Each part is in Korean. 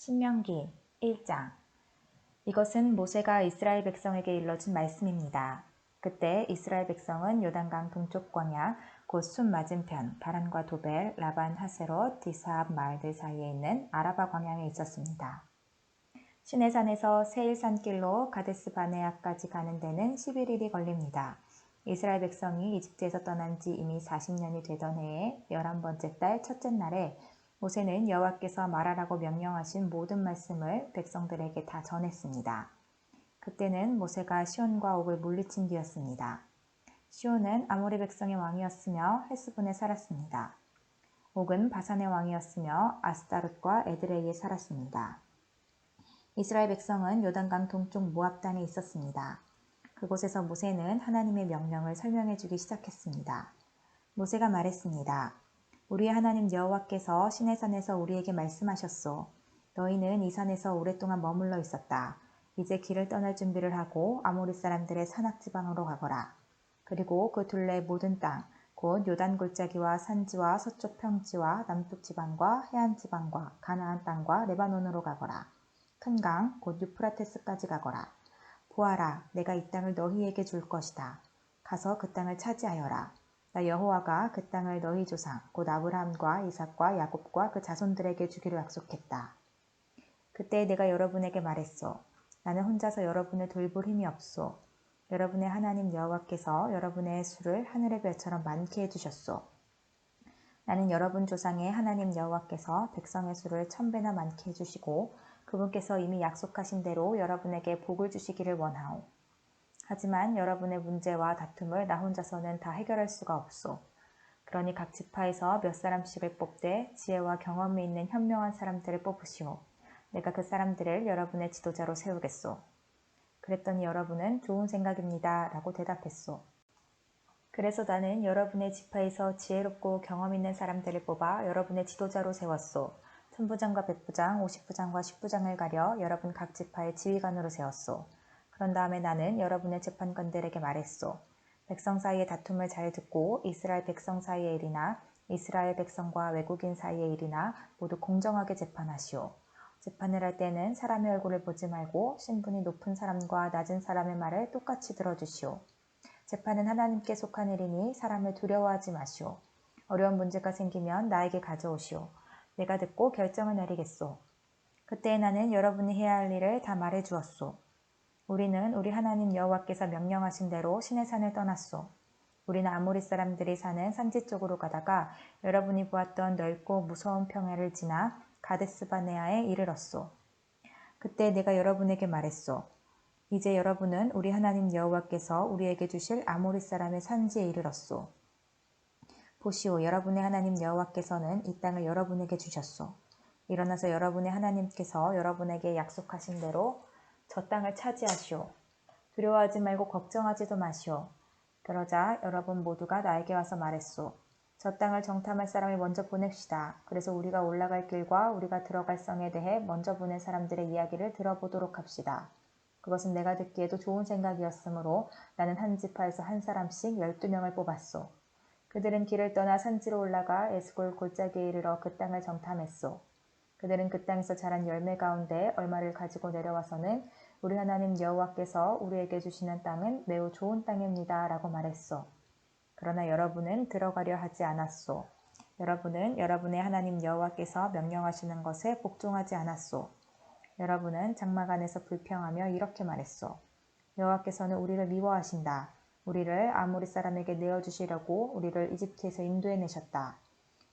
신명기 1장. 이것은 모세가 이스라엘 백성에게 일러준 말씀입니다. 그때 이스라엘 백성은 요단강 동쪽 광야 곧 숲 맞은편 바란과 도벨, 라반, 하세롯, 디사압 마을들 사이에 있는 아라바 광야에 있었습니다. 시내산에서 세일 산길로 가데스 바네아까지 가는 데는 11일이 걸립니다. 이스라엘 백성이 이집트에서 떠난 지 이미 40년이 되던 해의 11번째 달 첫째 날에 모세는 여호와께서 말하라고 명령하신 모든 말씀을 백성들에게 다 전했습니다. 그때는 모세가 시온과 옥을 물리친 뒤였습니다. 시온은 아모리 백성의 왕이었으며 헬스본에 살았습니다. 옥은 바산의 왕이었으며 아스다롯과 에드레이에 살았습니다. 이스라엘 백성은 요단강 동쪽 모압 땅에 있었습니다. 그곳에서 모세는 하나님의 명령을 설명해 주기 시작했습니다. 모세가 말했습니다. 우리의 하나님 여호와께서 시내산에서 우리에게 말씀하셨소. 너희는 이 산에서 오랫동안 머물러 있었다. 이제 길을 떠날 준비를 하고 아모리 사람들의 산악지방으로 가거라. 그리고 그 둘레의 모든 땅, 곧 요단 골짜기와 산지와 서쪽 평지와 남쪽 지방과 해안 지방과 가나안 땅과 레바논으로 가거라. 큰 강, 곧 유프라테스까지 가거라. 보아라, 내가 이 땅을 너희에게 줄 것이다. 가서 그 땅을 차지하여라. 나 여호와가 그 땅을 너희 조상 곧 아브라함과 이삭과 야곱과 그 자손들에게 주기로 약속했다. 그때 내가 여러분에게 말했소. 나는 혼자서 여러분을 돌볼 힘이 없소. 여러분의 하나님 여호와께서 여러분의 수를 하늘의 별처럼 많게 해주셨소. 나는 여러분 조상의 하나님 여호와께서 백성의 수를 1000배나 많게 해주시고 그분께서 이미 약속하신 대로 여러분에게 복을 주시기를 원하오. 하지만 여러분의 문제와 다툼을 나 혼자서는 다 해결할 수가 없소. 그러니 각 지파에서 몇 사람씩을 뽑되 지혜와 경험이 있는 현명한 사람들을 뽑으시오. 내가 그 사람들을 여러분의 지도자로 세우겠소. 그랬더니 여러분은 좋은 생각입니다. 라고 대답했소. 그래서 나는 여러분의 지파에서 지혜롭고 경험 있는 사람들을 뽑아 여러분의 지도자로 세웠소. 천부장과 백부장, 50부장과 10부장을 가려 여러분 각 지파의 지휘관으로 세웠소. 그런 다음에 나는 여러분의 재판관들에게 말했소. 백성 사이의 다툼을 잘 듣고 이스라엘 백성 사이의 일이나 이스라엘 백성과 외국인 사이의 일이나 모두 공정하게 재판하시오. 재판을 할 때는 사람의 얼굴을 보지 말고 신분이 높은 사람과 낮은 사람의 말을 똑같이 들어주시오. 재판은 하나님께 속한 일이니 사람을 두려워하지 마시오. 어려운 문제가 생기면 나에게 가져오시오. 내가 듣고 결정을 내리겠소. 그때 나는 여러분이 해야 할 일을 다 말해 주었소. 우리는 우리 하나님 여호와께서 명령하신 대로 시내산을 떠났소. 우리는 아모리 사람들이 사는 산지 쪽으로 가다가 여러분이 보았던 넓고 무서운 평야를 지나 가데스바네아에 이르렀소. 그때 내가 여러분에게 말했소. 이제 여러분은 우리 하나님 여호와께서 우리에게 주실 아모리 사람의 산지에 이르렀소. 보시오, 여러분의 하나님 여호와께서는 이 땅을 여러분에게 주셨소. 일어나서 여러분의 하나님께서 여러분에게 약속하신 대로 저 땅을 차지하시오. 두려워하지 말고 걱정하지도 마시오. 그러자 여러분 모두가 나에게 와서 말했소. 저 땅을 정탐할 사람을 먼저 보냅시다. 그래서 우리가 올라갈 길과 우리가 들어갈 성에 대해 먼저 보낸 사람들의 이야기를 들어보도록 합시다. 그것은 내가 듣기에도 좋은 생각이었으므로 나는 한 지파에서 한 사람씩 12명을 뽑았소. 그들은 길을 떠나 산지로 올라가 에스골 골짜기에 이르러 그 땅을 정탐했소. 그들은 그 땅에서 자란 열매 가운데 얼마를 가지고 내려와서는 우리 하나님 여호와께서 우리에게 주시는 땅은 매우 좋은 땅입니다. 라고 말했소. 그러나 여러분은 들어가려 하지 않았소. 여러분은 여러분의 하나님 여호와께서 명령하시는 것에 복종하지 않았소. 여러분은 장막 안에서 불평하며 이렇게 말했소. 여호와께서는 우리를 미워하신다. 우리를 아모리 사람에게 내어주시려고 우리를 이집트에서 인도해내셨다.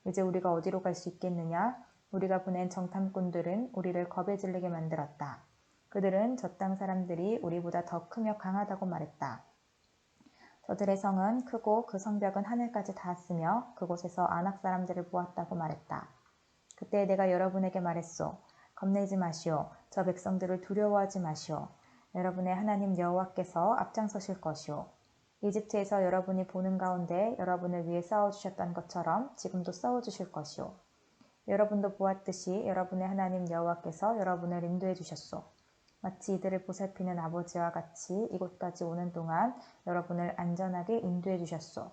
이제 우리가 어디로 갈 수 있겠느냐? 우리가 보낸 정탐꾼들은 우리를 겁에 질리게 만들었다. 그들은 저 땅 사람들이 우리보다 더 크며 강하다고 말했다. 저들의 성은 크고 그 성벽은 하늘까지 닿았으며 그곳에서 아낙 사람들을 보았다고 말했다. 그때 내가 여러분에게 말했소. 겁내지 마시오. 저 백성들을 두려워하지 마시오. 여러분의 하나님 여호와께서 앞장서실 것이오. 이집트에서 여러분이 보는 가운데 여러분을 위해 싸워주셨던 것처럼 지금도 싸워주실 것이오. 여러분도 보았듯이 여러분의 하나님 여호와께서 여러분을 인도해 주셨소. 마치 이들을 보살피는 아버지와 같이 이곳까지 오는 동안 여러분을 안전하게 인도해 주셨소.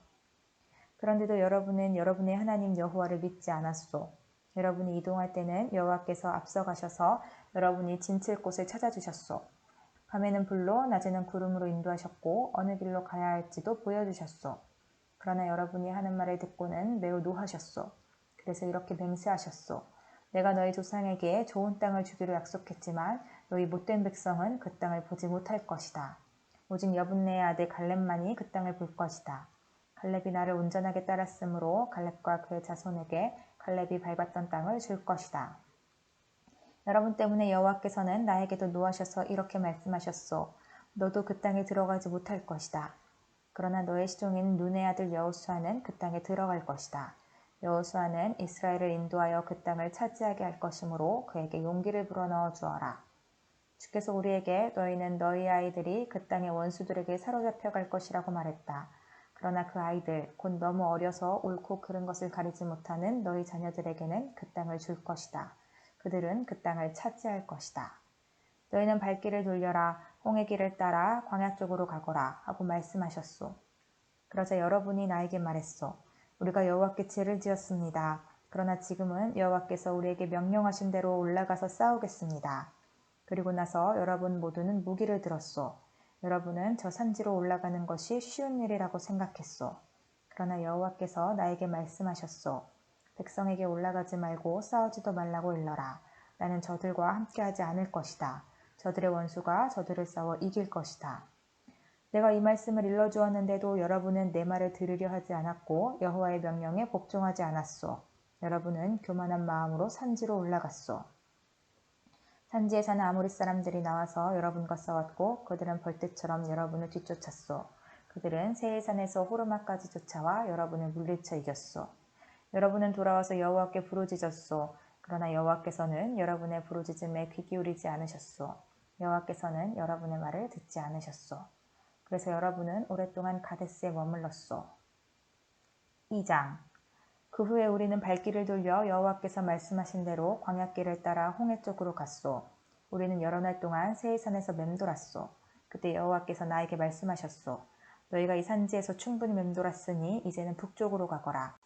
그런데도 여러분은 여러분의 하나님 여호와를 믿지 않았소. 여러분이 이동할 때는 여호와께서 앞서가셔서 여러분이 진칠 곳을 찾아주셨소. 밤에는 불로 낮에는 구름으로 인도하셨고 어느 길로 가야 할지도 보여주셨소. 그러나 여러분이 하는 말을 듣고는 매우 노하셨소. 그래서 이렇게 맹세하셨소. 내가 너희 조상에게 좋은 땅을 주기로 약속했지만 너희 못된 백성은 그 땅을 보지 못할 것이다. 오직 여분네의 아들 갈렙만이 그 땅을 볼 것이다. 갈렙이 나를 온전하게 따랐으므로 갈렙과 그의 자손에게 갈렙이 밟았던 땅을 줄 것이다. 여러분 때문에 여호와께서는 나에게도 노하셔서 이렇게 말씀하셨소. 너도 그 땅에 들어가지 못할 것이다. 그러나 너의 시종인 눈의 아들 여호수아는 그 땅에 들어갈 것이다. 여호수아는 이스라엘을 인도하여 그 땅을 차지하게 할 것이므로 그에게 용기를 불어넣어 주어라. 주께서 우리에게 너희는 너희 아이들이 그 땅의 원수들에게 사로잡혀 갈 것이라고 말했다. 그러나 그 아이들, 곧 너무 어려서 옳고 그른 것을 가리지 못하는 너희 자녀들에게는 그 땅을 줄 것이다. 그들은 그 땅을 차지할 것이다. 너희는 발길을 돌려라. 홍해 길을 따라 광야 쪽으로 가거라 하고 말씀하셨소. 그러자 여러분이 나에게 말했소. 우리가 여호와께 죄를 지었습니다. 그러나 지금은 여호와께서 우리에게 명령하신 대로 올라가서 싸우겠습니다. 그리고 나서 여러분 모두는 무기를 들었소. 여러분은 저 산지로 올라가는 것이 쉬운 일이라고 생각했소. 그러나 여호와께서 나에게 말씀하셨소. 백성에게 올라가지 말고 싸우지도 말라고 일러라. 나는 저들과 함께하지 않을 것이다. 저들의 원수가 저들을 싸워 이길 것이다. 내가 이 말씀을 일러주었는데도 여러분은 내 말을 들으려 하지 않았고 여호와의 명령에 복종하지 않았소. 여러분은 교만한 마음으로 산지로 올라갔소. 산지에 사는 아모리 사람들이 나와서 여러분과 싸웠고 그들은 벌떼처럼 여러분을 뒤쫓았소. 그들은 세일산에서 호르마까지 쫓아와 여러분을 물리쳐 이겼소. 여러분은 돌아와서 여호와께 부르짖었소. 그러나 여호와께서는 여러분의 부르짖음에 귀 기울이지 않으셨소. 여호와께서는 여러분의 말을 듣지 않으셨소. 그래서 여러분은 오랫동안 가데스에 머물렀소. 2장. 그 후에 우리는 발길을 돌려 여호와께서 말씀하신 대로 광야길을 따라 홍해 쪽으로 갔소. 우리는 여러 날 동안 세일산에서 맴돌았소. 그때 여호와께서 나에게 말씀하셨소. 너희가 이 산지에서 충분히 맴돌았으니 이제는 북쪽으로 가거라.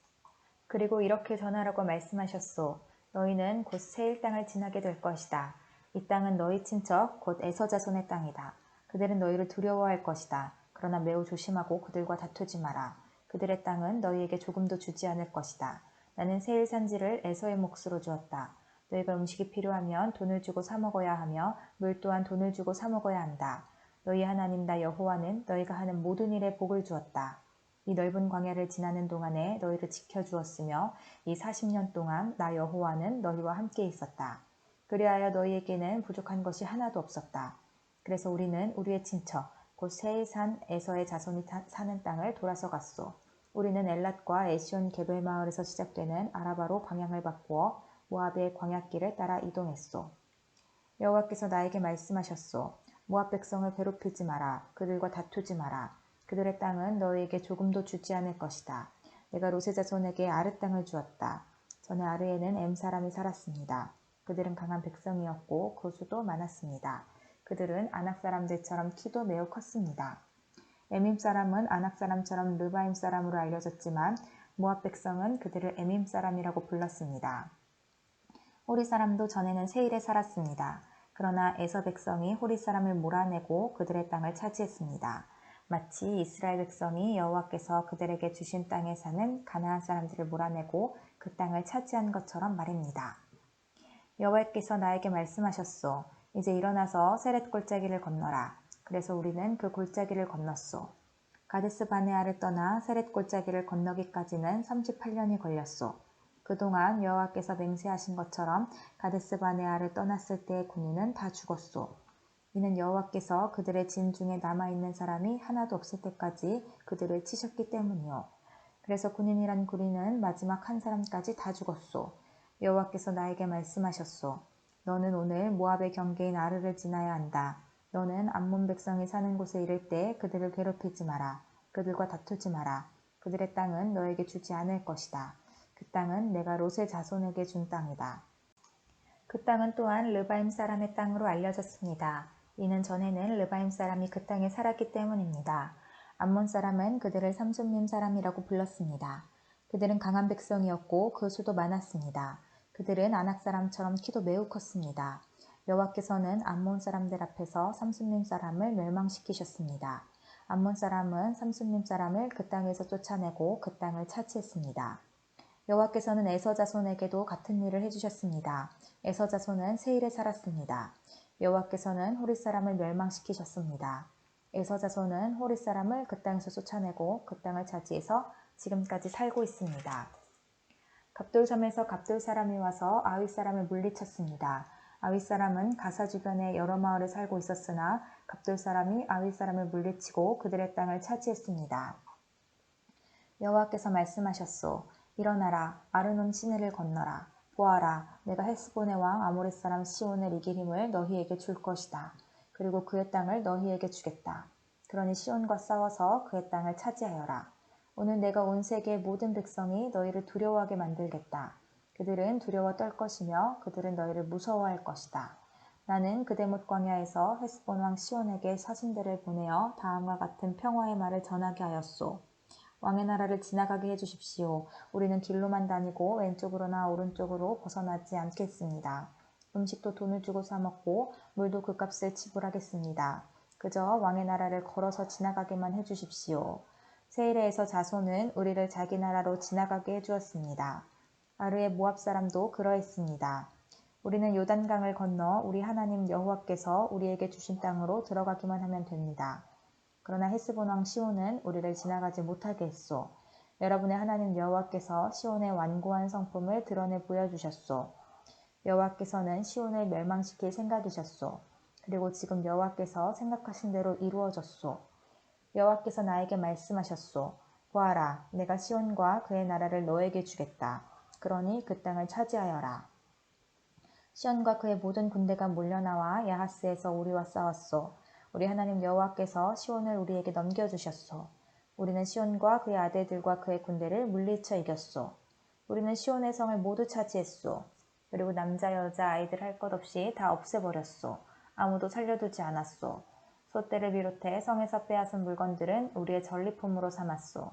그리고 이렇게 전하라고 말씀하셨소. 너희는 곧 세일 땅을 지나게 될 것이다. 이 땅은 너희 친척 곧 에서 자손의 땅이다. 그들은 너희를 두려워할 것이다. 그러나 매우 조심하고 그들과 다투지 마라. 그들의 땅은 너희에게 조금도 주지 않을 것이다. 나는 세일 산지를 에서의 몫으로 주었다. 너희가 음식이 필요하면 돈을 주고 사 먹어야 하며 물 또한 돈을 주고 사 먹어야 한다. 너희 하나님 나 여호와는 너희가 하는 모든 일에 복을 주었다. 이 넓은 광야를 지나는 동안에 너희를 지켜주었으며 이 40년 동안 나 여호와는 너희와 함께 있었다. 그리하여 너희에게는 부족한 것이 하나도 없었다. 그래서 우리는 우리의 친척 곧 세일산 에서의 자손이 사는 땅을 돌아서 갔소. 우리는 엘랏과 에시온 게벨 마을에서 시작되는 아라바로 방향을 바꾸어 모압의 광야길을 따라 이동했소. 여호와께서 나에게 말씀하셨소. 모압 백성을 괴롭히지 마라. 그들과 다투지 마라. 그들의 땅은 너희에게 조금도 주지 않을 것이다. 내가 롯의 자손에게 아르 땅을 주었다. 전에 아르에는 엠 사람이 살았습니다. 그들은 강한 백성이었고 고수도 많았습니다. 그들은 아낙 사람들처럼 키도 매우 컸습니다. 에밈 사람은 아낙 사람처럼 르바임 사람으로 알려졌지만 모압 백성은 그들을 에밈 사람이라고 불렀습니다. 호리 사람도 전에는 세일에 살았습니다. 그러나 에서 백성이 호리 사람을 몰아내고 그들의 땅을 차지했습니다. 마치 이스라엘 백성이 여호와께서 그들에게 주신 땅에 사는 가나안 사람들을 몰아내고 그 땅을 차지한 것처럼 말입니다. 여호와께서 나에게 말씀하셨소. 이제 일어나서 세렛 골짜기를 건너라. 그래서 우리는 그 골짜기를 건넜소. 가데스 바네아를 떠나 세렛 골짜기를 건너기까지는 38년이 걸렸소. 그동안 여호와께서 맹세하신 것처럼 가데스 바네아를 떠났을 때의 군인은 다 죽었소. 이는 여호와께서 그들의 진 중에 남아있는 사람이 하나도 없을 때까지 그들을 치셨기 때문이요. 그래서 군인이란 군인은 마지막 한 사람까지 다 죽었소. 여호와께서 나에게 말씀하셨소. 너는 오늘 모압의 경계인 아르를 지나야 한다. 너는 암몬 백성이 사는 곳에 이를 때 그들을 괴롭히지 마라. 그들과 다투지 마라. 그들의 땅은 너에게 주지 않을 것이다. 그 땅은 내가 롯의 자손에게 준 땅이다. 그 땅은 또한 르바임 사람의 땅으로 알려졌습니다. 이는 전에는 르바임 사람이 그 땅에 살았기 때문입니다. 암몬 사람은 그들을 삼손밈 사람이라고 불렀습니다. 그들은 강한 백성이었고 그 수도 많았습니다. 그들은 아낙 사람처럼 키도 매우 컸습니다. 여호와께서는 암몬 사람들 앞에서 삼순림 사람을 멸망시키셨습니다. 암몬 사람은 삼순림 사람을 그 땅에서 쫓아내고 그 땅을 차지했습니다. 여호와께서는 에서 자손에게도 같은 일을 해주셨습니다. 에서 자손은 세일에 살았습니다. 여호와께서는 호릿 사람을 멸망시키셨습니다. 에서 자손은 호릿 사람을 그 땅에서 쫓아내고 그 땅을 차지해서 지금까지 살고 있습니다. 갑돌섬에서 갑돌 사람이 와서 아윗 사람을 물리쳤습니다. 아윗 사람은 가사 주변에 여러 마을에 살고 있었으나 갑돌 사람이 아윗 사람을 물리치고 그들의 땅을 차지했습니다. 여호와께서 말씀하셨소. 일어나라, 아르논 시내를 건너라. 보아라, 내가 헬스본의 왕 아모렛 사람 시온을 이길 힘을 너희에게 줄 것이다. 그리고 그의 땅을 너희에게 주겠다. 그러니 시온과 싸워서 그의 땅을 차지하여라. 오늘 내가 온 세계의 모든 백성이 너희를 두려워하게 만들겠다. 그들은 두려워 떨 것이며 그들은 너희를 무서워할 것이다. 나는 그대못 광야에서 헬스본 왕 시온에게 사신들을 보내어 다음과 같은 평화의 말을 전하게 하였소. 왕의 나라를 지나가게 해주십시오. 우리는 길로만 다니고 왼쪽으로나 오른쪽으로 벗어나지 않겠습니다. 음식도 돈을 주고 사 먹고 물도 그 값을 지불하겠습니다. 그저 왕의 나라를 걸어서 지나가게만 해주십시오. 세일에서 자손은 우리를 자기 나라로 지나가게 해주었습니다. 아르의 모압 사람도 그러했습니다. 우리는 요단강을 건너 우리 하나님 여호와께서 우리에게 주신 땅으로 들어가기만 하면 됩니다. 그러나 헬스본 왕 시온은 우리를 지나가지 못하게 했소. 여러분의 하나님 여호와께서 시온의 완고한 성품을 드러내 보여주셨소. 여호와께서는 시온을 멸망시킬 생각이셨소. 그리고 지금 여호와께서 생각하신 대로 이루어졌소. 여호와께서 나에게 말씀하셨소. 보아라, 내가 시온과 그의 나라를 너에게 주겠다. 그러니 그 땅을 차지하여라. 시온과 그의 모든 군대가 몰려나와 야하스에서 우리와 싸웠소. 우리 하나님 여호와께서 시온을 우리에게 넘겨주셨소. 우리는 시온과 그의 아들들과 그의 군대를 물리쳐 이겼소. 우리는 시온의 성을 모두 차지했소. 그리고 남자 여자 아이들 할 것 없이 다 없애버렸소. 아무도 살려두지 않았소. 소떼를 비롯해 성에서 빼앗은 물건들은 우리의 전리품으로 삼았소.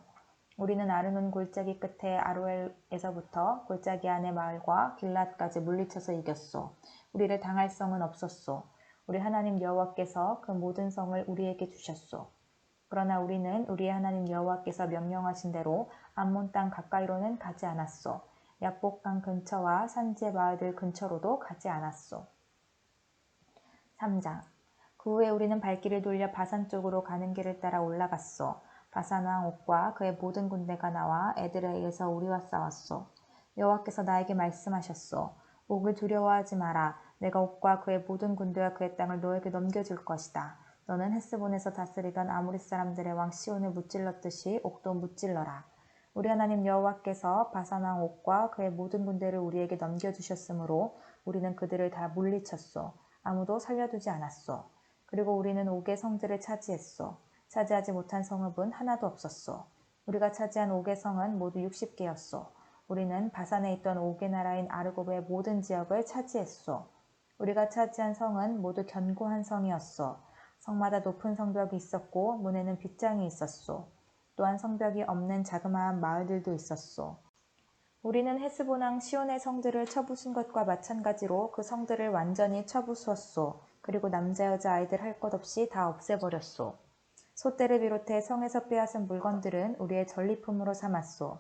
우리는 아르논 골짜기 끝에 아로엘에서부터 골짜기 안의 마을과 길랏까지 물리쳐서 이겼소. 우리를 당할 성은 없었소. 우리 하나님 여호와께서 그 모든 성을 우리에게 주셨소. 그러나 우리는 우리의 하나님 여호와께서 명령하신 대로 암몬 땅 가까이로는 가지 않았소. 약복강 근처와 산지의 마을들 근처로도 가지 않았소. 3장. 그 후에 우리는 발길을 돌려 바산 쪽으로 가는 길을 따라 올라갔소. 바산 왕 옥과 그의 모든 군대가 나와 에드레이에서 우리와 싸웠소. 여호와께서 나에게 말씀하셨소. 옥을 두려워하지 마라. 내가 옥과 그의 모든 군대와 그의 땅을 너에게 넘겨줄 것이다. 너는 헬스본에서 다스리던 아모리 사람들의 왕 시온을 무찔렀듯이 옥도 무찔러라. 우리 하나님 여호와께서 바산 왕 옥과 그의 모든 군대를 우리에게 넘겨주셨으므로 우리는 그들을 다 물리쳤소. 아무도 살려두지 않았소. 그리고 우리는 옥의 성들을 차지했소. 차지하지 못한 성읍은 하나도 없었소. 우리가 차지한 옥의 성은 모두 60개였소. 우리는 바산에 있던 옥의 나라인 아르고브의 모든 지역을 차지했소. 우리가 차지한 성은 모두 견고한 성이었소. 성마다 높은 성벽이 있었고 문에는 빗장이 있었소. 또한 성벽이 없는 자그마한 마을들도 있었소. 우리는 헬스본 왕 시온의 성들을 쳐부순 것과 마찬가지로 그 성들을 완전히 쳐부수었소. 그리고 남자 여자 아이들 할 것 없이 다 없애버렸소. 소떼를 비롯해 성에서 빼앗은 물건들은 우리의 전리품으로 삼았소.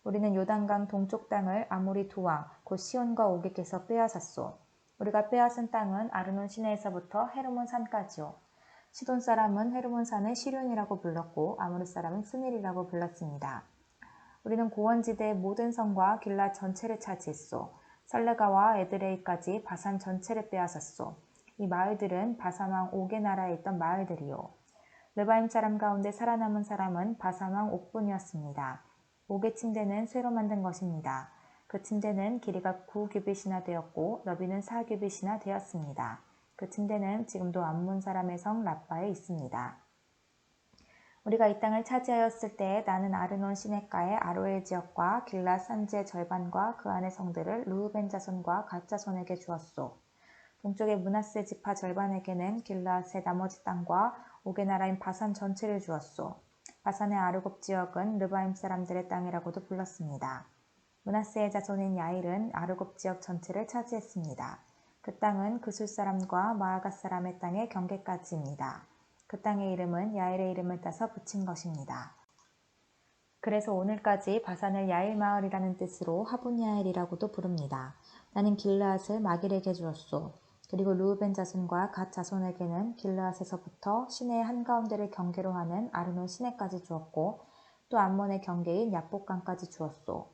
우리는 요단강 동쪽 땅을 아모리 두 왕, 곧 시온과 옥에게서 빼앗았소. 우리가 빼앗은 땅은 아르논 시내에서부터 헤르몬 산까지요. 시돈 사람은 헤르몬 산을 시륜이라고 불렀고 아모리 사람은 스닐이라고 불렀습니다. 우리는 고원지대의 모든 성과 길랏 전체를 차지했소. 살레가와 에드레이까지 바산 전체를 빼앗았소. 이 마을들은 바산 왕 옥의 나라에 있던 마을들이요. 르바임 사람 가운데 살아남은 사람은 바산 왕 옥뿐이었습니다. 옥의 침대는 쇠로 만든 것입니다. 그 침대는 길이가 9규빗이나 되었고 너비는 4규빗이나 되었습니다. 그 침대는 지금도 암몬 사람의 성 라빠에 있습니다. 우리가 이 땅을 차지하였을 때 나는 아르논 시냇가의 아로엘 지역과 길랏 산지의 절반과 그 안의 성들을 르우벤 자손과 갓 자손에게 주었소. 동쪽의 므낫세 지파 절반에게는 길랏의 나머지 땅과 옥의 나라인 바산 전체를 주었소. 바산의 아르곱 지역은 르바임 사람들의 땅이라고도 불렀습니다. 므낫세의 자손인 야일은 아르곱 지역 전체를 차지했습니다. 그 땅은 그술 사람과 마아갓 사람의 땅의 경계까지입니다. 그 땅의 이름은 야일의 이름을 따서 붙인 것입니다. 그래서 오늘까지 바산을 야일 마을이라는 뜻으로 하본 야일이라고도 부릅니다. 나는 길르앗을 마길에게 주었소. 그리고 르우벤 자손과 갓 자손에게는 길르앗에서부터 시내의 한가운데를 경계로 하는 아르논 시내까지 주었고 또 암몬의 경계인 야복강까지 주었소.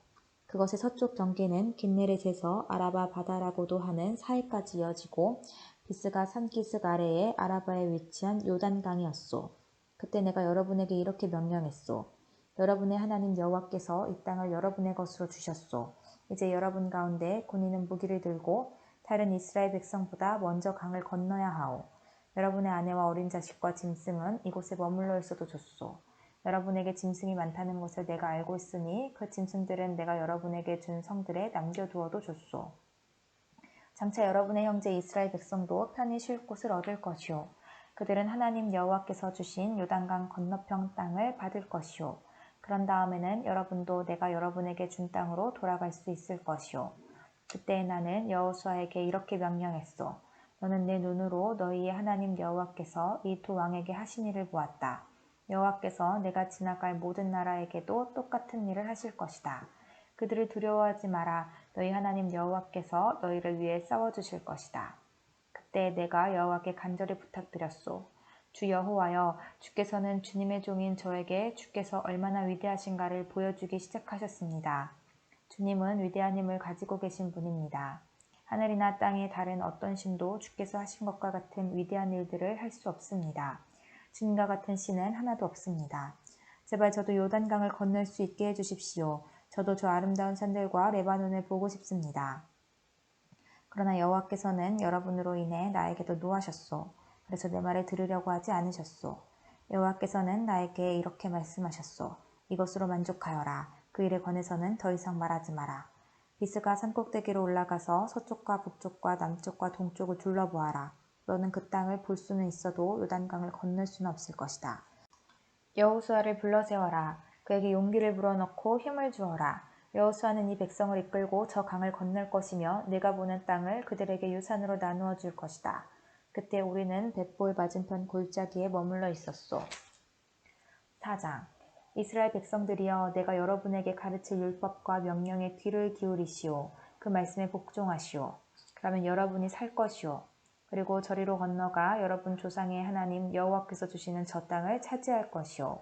그것의 서쪽 경계는 긴네렛에서 아라바 바다라고도 하는 사해까지 이어지고 비스가 산기슭 아래에 아라바에 위치한 요단강이었소. 그때 내가 여러분에게 이렇게 명령했소. 여러분의 하나님 여호와께서 이 땅을 여러분의 것으로 주셨소. 이제 여러분 가운데 군인은 무기를 들고 다른 이스라엘 백성보다 먼저 강을 건너야 하오. 여러분의 아내와 어린 자식과 짐승은 이곳에 머물러 있어도 좋소. 여러분에게 짐승이 많다는 것을 내가 알고 있으니 그 짐승들은 내가 여러분에게 준 성들에 남겨두어도 좋소. 장차 여러분의 형제 이스라엘 백성도 편히 쉴 곳을 얻을 것이오. 그들은 하나님 여호와께서 주신 요단강 건너편 땅을 받을 것이오. 그런 다음에는 여러분도 내가 여러분에게 준 땅으로 돌아갈 수 있을 것이오. 그때 나는 여호수아에게 이렇게 명령했소. 너는 내 눈으로 너희의 하나님 여호와께서 이 두 왕에게 하신 일을 보았다. 여호와께서 내가 지나갈 모든 나라에게도 똑같은 일을 하실 것이다. 그들을 두려워하지 마라. 너희 하나님 여호와께서 너희를 위해 싸워주실 것이다. 그때 내가 여호와께 간절히 부탁드렸소. 주 여호와여, 주께서는 주님의 종인 저에게 주께서 얼마나 위대하신가를 보여주기 시작하셨습니다. 주님은 위대한 힘을 가지고 계신 분입니다. 하늘이나 땅의 다른 어떤 신도 주께서 하신 것과 같은 위대한 일들을 할 수 없습니다. 주님과 같은 신은 하나도 없습니다. 제발 저도 요단강을 건널 수 있게 해주십시오. 저도 저 아름다운 산들과 레바논을 보고 싶습니다. 그러나 여호와께서는 여러분으로 인해 나에게도 노하셨소. 그래서 내 말을 들으려고 하지 않으셨소. 여호와께서는 나에게 이렇게 말씀하셨소. 이것으로 만족하여라. 그 일에 관해서는 더 이상 말하지 마라. 비스가 산꼭대기로 올라가서 서쪽과 북쪽과 남쪽과 동쪽을 둘러보아라. 너는 그 땅을 볼 수는 있어도 요단강을 건널 수는 없을 것이다. 여호수아를 불러 세워라. 그에게 용기를 불어넣고 힘을 주어라. 여호수아는 이 백성을 이끌고 저 강을 건널 것이며 내가 보는 땅을 그들에게 유산으로 나누어 줄 것이다. 그때 우리는 벳볼 맞은편 골짜기에 머물러 있었소. 4장. 이스라엘 백성들이여, 내가 여러분에게 가르칠 율법과 명령에 귀를 기울이시오. 그 말씀에 복종하시오. 그러면 여러분이 살 것이오. 그리고 저리로 건너가 여러분 조상의 하나님 여호와께서 주시는 저 땅을 차지할 것이오.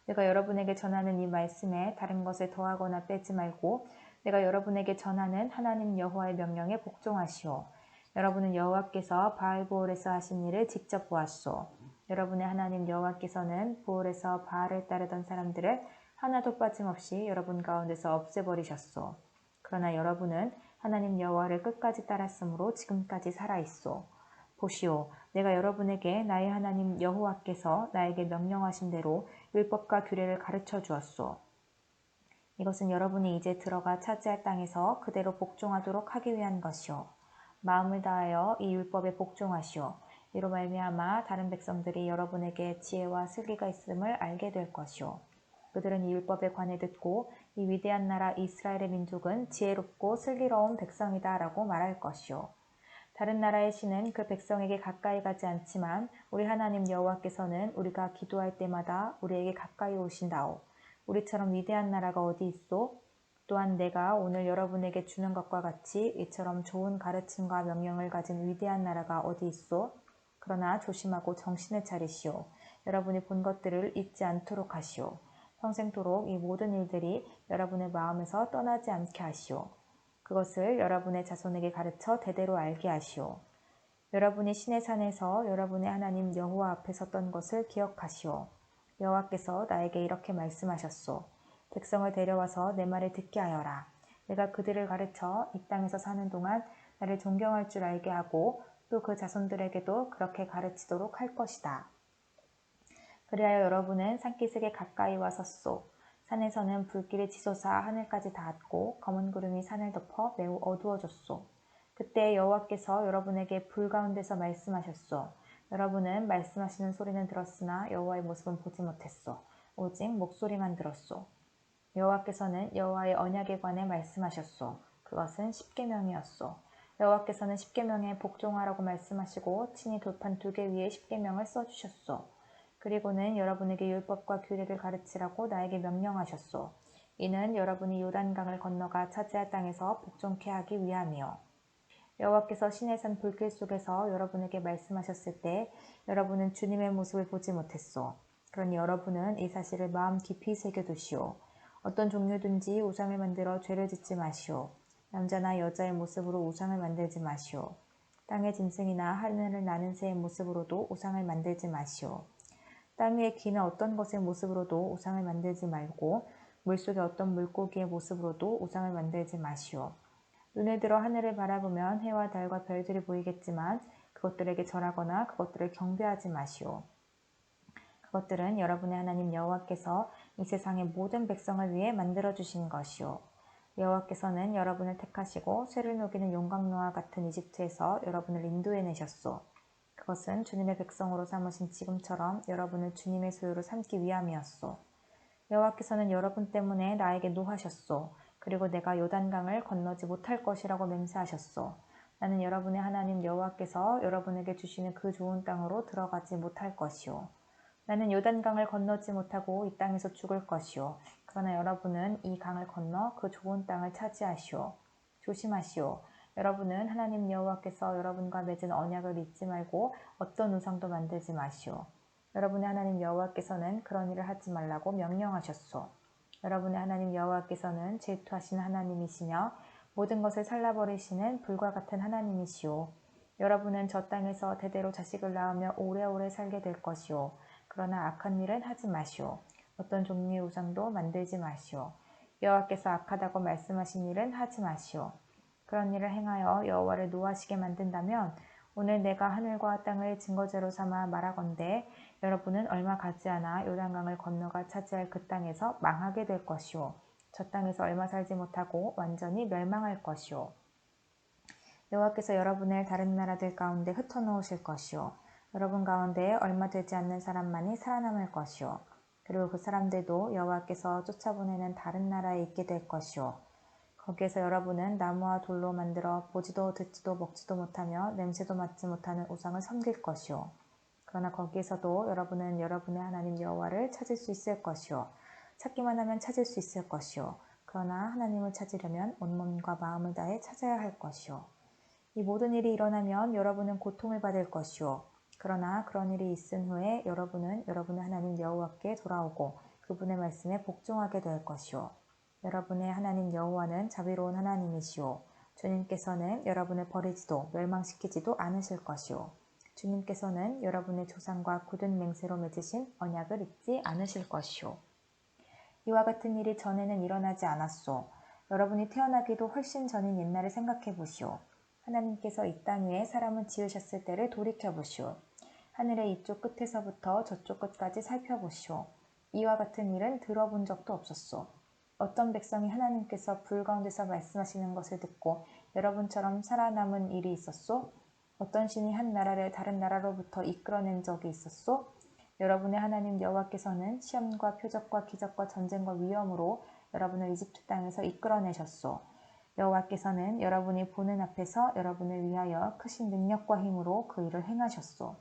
내가 여러분에게 전하는 이 말씀에 다른 것을 더하거나 빼지 말고 내가 여러분에게 전하는 하나님 여호와의 명령에 복종하시오. 여러분은 여호와께서 바알보올에서 하신 일을 직접 보았소. 여러분의 하나님 여호와께서는 보올에서 바알을 따르던 사람들을 하나도 빠짐없이 여러분 가운데서 없애버리셨소. 그러나 여러분은 하나님 여호와를 끝까지 따랐으므로 지금까지 살아있소. 보시오, 내가 여러분에게 나의 하나님 여호와께서 나에게 명령하신 대로 율법과 규례를 가르쳐 주었소. 이것은 여러분이 이제 들어가 차지할 땅에서 그대로 복종하도록 하기 위한 것이오. 마음을 다하여 이 율법에 복종하시오. 이로 말미암아 다른 백성들이 여러분에게 지혜와 슬기가 있음을 알게 될 것이오. 그들은 이 율법에 관해 듣고 이 위대한 나라 이스라엘의 민족은 지혜롭고 슬기로운 백성이다 라고 말할 것이오. 다른 나라의 신은 그 백성에게 가까이 가지 않지만 우리 하나님 여호와께서는 우리가 기도할 때마다 우리에게 가까이 오신다오. 우리처럼 위대한 나라가 어디 있소? 또한 내가 오늘 여러분에게 주는 것과 같이 이처럼 좋은 가르침과 명령을 가진 위대한 나라가 어디 있소? 그러나 조심하고 정신을 차리시오. 여러분이 본 것들을 잊지 않도록 하시오. 평생토록 이 모든 일들이 여러분의 마음에서 떠나지 않게 하시오. 그것을 여러분의 자손에게 가르쳐 대대로 알게 하시오. 여러분이 신의 산에서 여러분의 하나님 여호와 앞에 섰던 것을 기억하시오. 여호와께서 나에게 이렇게 말씀하셨소. 백성을 데려와서 내 말을 듣게 하여라. 내가 그들을 가르쳐 이 땅에서 사는 동안 나를 존경할 줄 알게 하고 또 그 자손들에게도 그렇게 가르치도록 할 것이다. 그리하여 여러분은 산기슭에 가까이 와 섰소. 산에서는 불길이 치솟아 하늘까지 닿았고 검은 구름이 산을 덮어 매우 어두워졌소. 그때 여호와께서 여러분에게 불 가운데서 말씀하셨소. 여러분은 말씀하시는 소리는 들었으나 여호와의 모습은 보지 못했소. 오직 목소리만 들었소. 여호와께서는 여호와의 언약에 관해 말씀하셨소. 그것은 십계명이었소. 여호와께서는 십계명에 복종하라고 말씀하시고 친히 돌판 2개 위에 십계명을 써주셨소. 그리고는 여러분에게 율법과 규례를 가르치라고 나에게 명령하셨소. 이는 여러분이 요단강을 건너가 차지할 땅에서 복종케 하기 위함이요. 여호와께서 시내산 불길 속에서 여러분에게 말씀하셨을 때 여러분은 주님의 모습을 보지 못했소. 그러니 여러분은 이 사실을 마음 깊이 새겨두시오. 어떤 종류든지 우상을 만들어 죄를 짓지 마시오. 남자나 여자의 모습으로 우상을 만들지 마시오. 땅의 짐승이나 하늘을 나는 새의 모습으로도 우상을 만들지 마시오. 땅 위에 기는 어떤 것의 모습으로도 우상을 만들지 말고 물속의 어떤 물고기의 모습으로도 우상을 만들지 마시오. 눈을 들어 하늘을 바라보면 해와 달과 별들이 보이겠지만 그것들에게 절하거나 그것들을 경배하지 마시오. 그것들은 여러분의 하나님 여호와께서 이 세상의 모든 백성을 위해 만들어주신 것이오. 여호와께서는 여러분을 택하시고 쇠를 녹이는 용광로와 같은 이집트에서 여러분을 인도해내셨소. 그것은 주님의 백성으로 삼으신 지금처럼 여러분을 주님의 소유로 삼기 위함이었소. 여호와께서는 여러분 때문에 나에게 노하셨소. 그리고 내가 요단강을 건너지 못할 것이라고 맹세하셨소. 나는 여러분의 하나님 여호와께서 여러분에게 주시는 그 좋은 땅으로 들어가지 못할 것이오. 나는 요단강을 건너지 못하고 이 땅에서 죽을 것이오. 그러나 여러분은 이 강을 건너 그 좋은 땅을 차지하시오. 조심하시오. 여러분은 하나님 여호와께서 여러분과 맺은 언약을 잊지 말고 어떤 우상도 만들지 마시오. 여러분의 하나님 여호와께서는 그런 일을 하지 말라고 명령하셨소. 여러분의 하나님 여호와께서는 질투하시는 하나님이시며 모든 것을 살라버리시는 불과 같은 하나님이시오. 여러분은 저 땅에서 대대로 자식을 낳으며 오래오래 살게 될 것이오. 그러나 악한 일은 하지 마시오. 어떤 종류의 우상도 만들지 마시오. 여호와께서 악하다고 말씀하신 일은 하지 마시오. 그런 일을 행하여 여호와를 노하시게 만든다면 오늘 내가 하늘과 땅을 증거제로 삼아 말하건대 여러분은 얼마 가지 않아 요단강을 건너가 차지할 그 땅에서 망하게 될 것이오. 저 땅에서 얼마 살지 못하고 완전히 멸망할 것이오. 여호와께서 여러분을 다른 나라들 가운데 흩어놓으실 것이오. 여러분 가운데 얼마 되지 않는 사람만이 살아남을 것이오. 그리고 그 사람들도 여호와께서 쫓아보내는 다른 나라에 있게 될 것이오. 거기에서 여러분은 나무와 돌로 만들어 보지도 듣지도 먹지도 못하며 냄새도 맡지 못하는 우상을 섬길 것이오. 그러나 거기에서도 여러분은 여러분의 하나님 여호와를 찾을 수 있을 것이오. 찾기만 하면 찾을 수 있을 것이오. 그러나 하나님을 찾으려면 온몸과 마음을 다해 찾아야 할 것이오. 이 모든 일이 일어나면 여러분은 고통을 받을 것이오. 그러나 그런 일이 있은 후에 여러분은 여러분의 하나님 여호와께 돌아오고 그분의 말씀에 복종하게 될 것이오. 여러분의 하나님 여호와는 자비로운 하나님이시오. 주님께서는 여러분을 버리지도 멸망시키지도 않으실 것이오. 주님께서는 여러분의 조상과 굳은 맹세로 맺으신 언약을 잊지 않으실 것이오. 이와 같은 일이 전에는 일어나지 않았소. 여러분이 태어나기도 훨씬 전인 옛날을 생각해 보시오. 하나님께서 이 땅 위에 사람을 지으셨을 때를 돌이켜 보시오. 하늘의 이쪽 끝에서부터 저쪽 끝까지 살펴보시오. 이와 같은 일은 들어본 적도 없었소. 어떤 백성이 하나님께서 불 가운데서 말씀하시는 것을 듣고 여러분처럼 살아남은 일이 있었소? 어떤 신이 한 나라를 다른 나라로부터 이끌어낸 적이 있었소? 여러분의 하나님 여호와께서는 시험과 표적과 기적과 전쟁과 위험으로 여러분을 이집트 땅에서 이끌어내셨소. 여호와께서는 여러분이 보는 앞에서 여러분을 위하여 크신 능력과 힘으로 그 일을 행하셨소.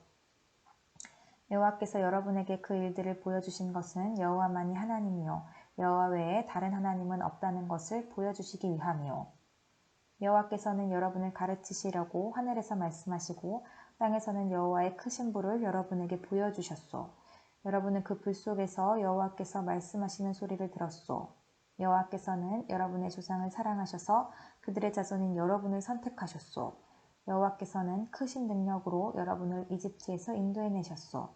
여호와께서 여러분에게 그 일들을 보여주신 것은 여호와만이 하나님이요 여호와 외에 다른 하나님은 없다는 것을 보여주시기 위함이요. 여호와께서는 여러분을 가르치시려고 하늘에서 말씀하시고 땅에서는 여호와의 크신 불을 여러분에게 보여주셨소. 여러분은 그 불 속에서 여호와께서 말씀하시는 소리를 들었소. 여호와께서는 여러분의 조상을 사랑하셔서 그들의 자손인 여러분을 선택하셨소. 여호와께서는 크신 능력으로 여러분을 이집트에서 인도해내셨소.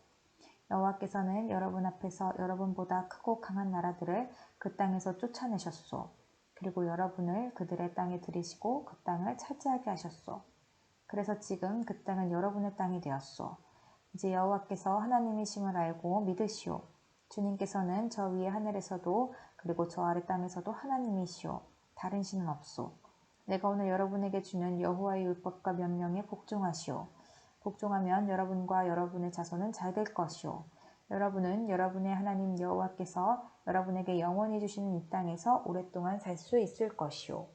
여호와께서는 여러분 앞에서 여러분보다 크고 강한 나라들을 그 땅에서 쫓아내셨소. 그리고 여러분을 그들의 땅에 들이시고 그 땅을 차지하게 하셨소. 그래서 지금 그 땅은 여러분의 땅이 되었소. 이제 여호와께서 하나님이심을 알고 믿으시오. 주님께서는 저 위에 하늘에서도 그리고 저 아래 땅에서도 하나님이시오. 다른 신은 없소. 내가 오늘 여러분에게 주는 여호와의 율법과 명령에 복종하시오. 복종하면 여러분과 여러분의 자손은 잘 될 것이오. 여러분은 여러분의 하나님 여호와께서 여러분에게 영원히 주시는 이 땅에서 오랫동안 살 수 있을 것이요.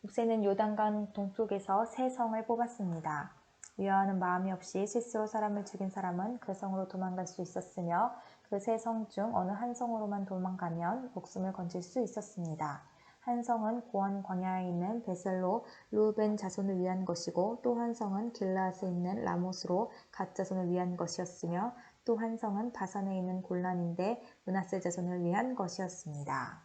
모세는 요단강 동쪽에서 세 성을 뽑았습니다. 위하는 마음이 없이 실수로 사람을 죽인 사람은 그 성으로 도망갈 수 있었으며 그 세 성 중 어느 한 성으로만 도망가면 목숨을 건질 수 있었습니다. 한 성은 고한 광야에 있는 베셀로 르우벤 자손을 위한 것이고 또 한 성은 길라앗에 있는 라못으로 갓 자손을 위한 것이었으며 또 한 성은 바산에 있는 골란인데 므낫세 자손을 위한 것이었습니다.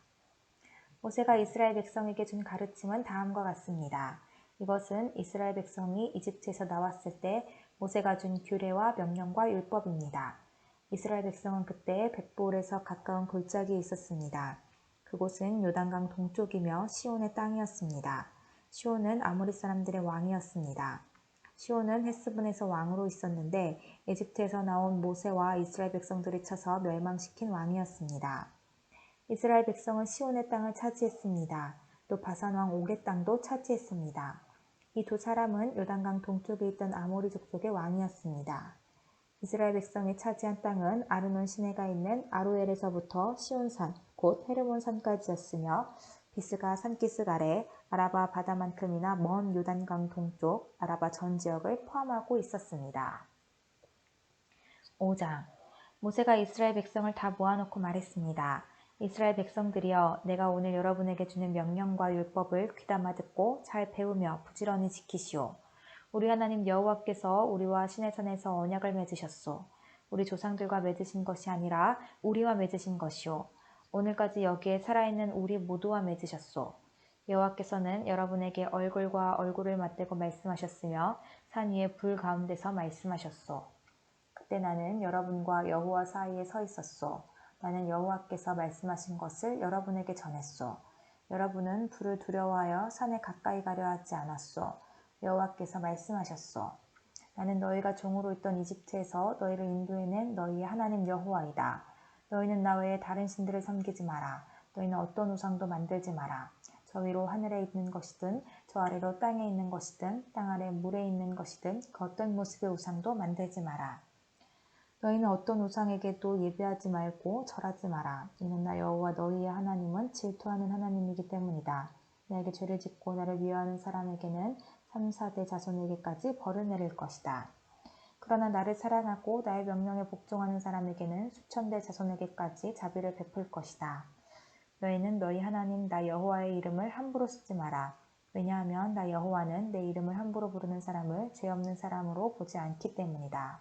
모세가 이스라엘 백성에게 준 가르침은 다음과 같습니다. 이것은 이스라엘 백성이 이집트에서 나왔을 때 모세가 준 규례와 명령과 율법입니다. 이스라엘 백성은 그때 벳볼에서 가까운 골짜기에 있었습니다. 그곳은 요단강 동쪽이며 시온의 땅이었습니다. 시온은 아모리 사람들의 왕이었습니다. 시온은 헤스본에서 왕으로 있었는데 이집트에서 나온 모세와 이스라엘 백성들이 쳐서 멸망시킨 왕이었습니다. 이스라엘 백성은 시온의 땅을 차지했습니다. 또 바산 왕 옥의 땅도 차지했습니다. 이 두 사람은 요단강 동쪽에 있던 아모리 족속의 왕이었습니다. 이스라엘 백성이 차지한 땅은 아르논 시내가 있는 아로엘에서부터 시온산 곧 헤르몬산까지였으며 비스가 산기슭 아래 아라바 바다만큼이나 먼 요단강 동쪽 아라바 전 지역을 포함하고 있었습니다. 5장 모세가 이스라엘 백성을 다 모아놓고 말했습니다. 이스라엘 백성들이여, 내가 오늘 여러분에게 주는 명령과 율법을 귀담아 듣고 잘 배우며 부지런히 지키시오. 우리 하나님 여호와께서 우리와 시내산에서 언약을 맺으셨소. 우리 조상들과 맺으신 것이 아니라 우리와 맺으신 것이오. 오늘까지 여기에 살아있는 우리 모두와 맺으셨소. 여호와께서는 여러분에게 얼굴과 얼굴을 맞대고 말씀하셨으며 산 위에 불 가운데서 말씀하셨소. 그때 나는 여러분과 여호와 사이에 서 있었소. 나는 여호와께서 말씀하신 것을 여러분에게 전했소. 여러분은 불을 두려워하여 산에 가까이 가려 하지 않았소. 여호와께서 말씀하셨소. 나는 너희가 종으로 있던 이집트에서 너희를 인도해낸 너희의 하나님 여호와이다. 너희는 나 외에 다른 신들을 섬기지 마라. 너희는 어떤 우상도 만들지 마라. 저 위로 하늘에 있는 것이든 저 아래로 땅에 있는 것이든 땅 아래 물에 있는 것이든 그 어떤 모습의 우상도 만들지 마라. 너희는 어떤 우상에게도 예배하지 말고 절하지 마라. 이는 나 여호와 너희의 하나님은 질투하는 하나님이기 때문이다. 나에게 죄를 짓고 나를 미워하는 사람에게는 3, 4대 자손에게까지 벌을 내릴 것이다. 그러나 나를 사랑하고 나의 명령에 복종하는 사람에게는 수천 대 자손에게까지 자비를 베풀 것이다. 너희는 너희 하나님 나 여호와의 이름을 함부로 쓰지 마라. 왜냐하면 나 여호와는 내 이름을 함부로 부르는 사람을 죄 없는 사람으로 보지 않기 때문이다.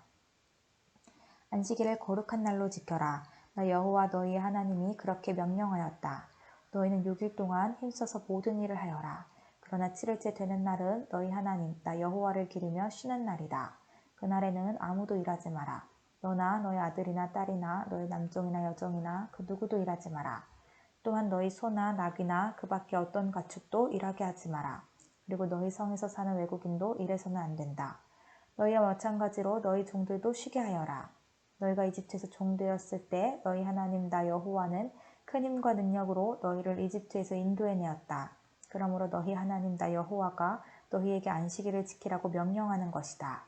안식일을 거룩한 날로 지켜라. 나 여호와 너희의 하나님이 그렇게 명령하였다. 너희는 6일 동안 힘써서 모든 일을 하여라. 그러나 7일째 되는 날은 너희 하나님 나 여호와를 기리며 쉬는 날이다. 그날에는 아무도 일하지 마라. 너나 너희 아들이나 딸이나 너희 남종이나 여종이나 그 누구도 일하지 마라. 또한 너희 소나 낙이나 그 밖에 어떤 가축도 일하게 하지 마라. 그리고 너희 성에서 사는 외국인도 일해서는 안 된다. 너희와 마찬가지로 너희 종들도 쉬게 하여라. 너희가 이집트에서 종되었을 때 너희 하나님 나 여호와는 큰 힘과 능력으로 너희를 이집트에서 인도해내었다. 그러므로 너희 하나님 나 여호와가 너희에게 안식일을 지키라고 명령하는 것이다.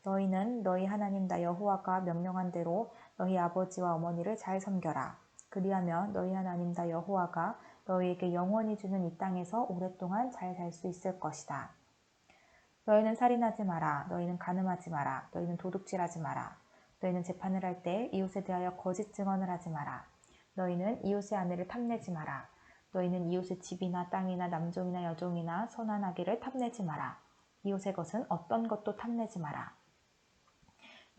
너희는 너희 하나님 나 여호와가 명령한 대로 너희 아버지와 어머니를 잘 섬겨라. 그리하면 너희 하나님 나 여호와가 너희에게 영원히 주는 이 땅에서 오랫동안 잘 살 수 있을 것이다. 너희는 살인하지 마라. 너희는 간음하지 마라. 너희는 도둑질하지 마라. 너희는 재판을 할 때 이웃에 대하여 거짓 증언을 하지 마라. 너희는 이웃의 아내를 탐내지 마라. 너희는 이웃의 집이나 땅이나 남종이나 여종이나 소나 나귀를 탐내지 마라. 이웃의 것은 어떤 것도 탐내지 마라.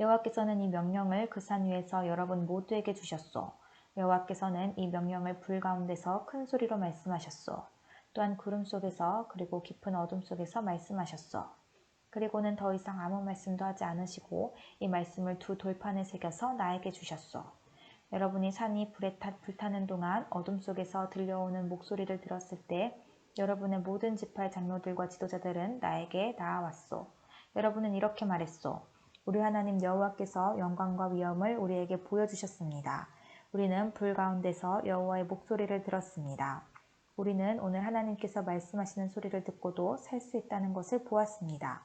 여호와께서는 이 명령을 그 산 위에서 여러분 모두에게 주셨소. 여호와께서는 이 명령을 불 가운데서 큰 소리로 말씀하셨소. 또한 구름 속에서 그리고 깊은 어둠 속에서 말씀하셨소. 그리고는 더 이상 아무 말씀도 하지 않으시고 이 말씀을 두 돌판에 새겨서 나에게 주셨소. 여러분이 산이 불타는 동안 어둠 속에서 들려오는 목소리를 들었을 때 여러분의 모든 지파의 장로들과 지도자들은 나에게 나아왔소. 여러분은 이렇게 말했소. 우리 하나님 여호와께서 영광과 위엄을 우리에게 보여주셨습니다. 우리는 불 가운데서 여호와의 목소리를 들었습니다. 우리는 오늘 하나님께서 말씀하시는 소리를 듣고도 살 수 있다는 것을 보았습니다.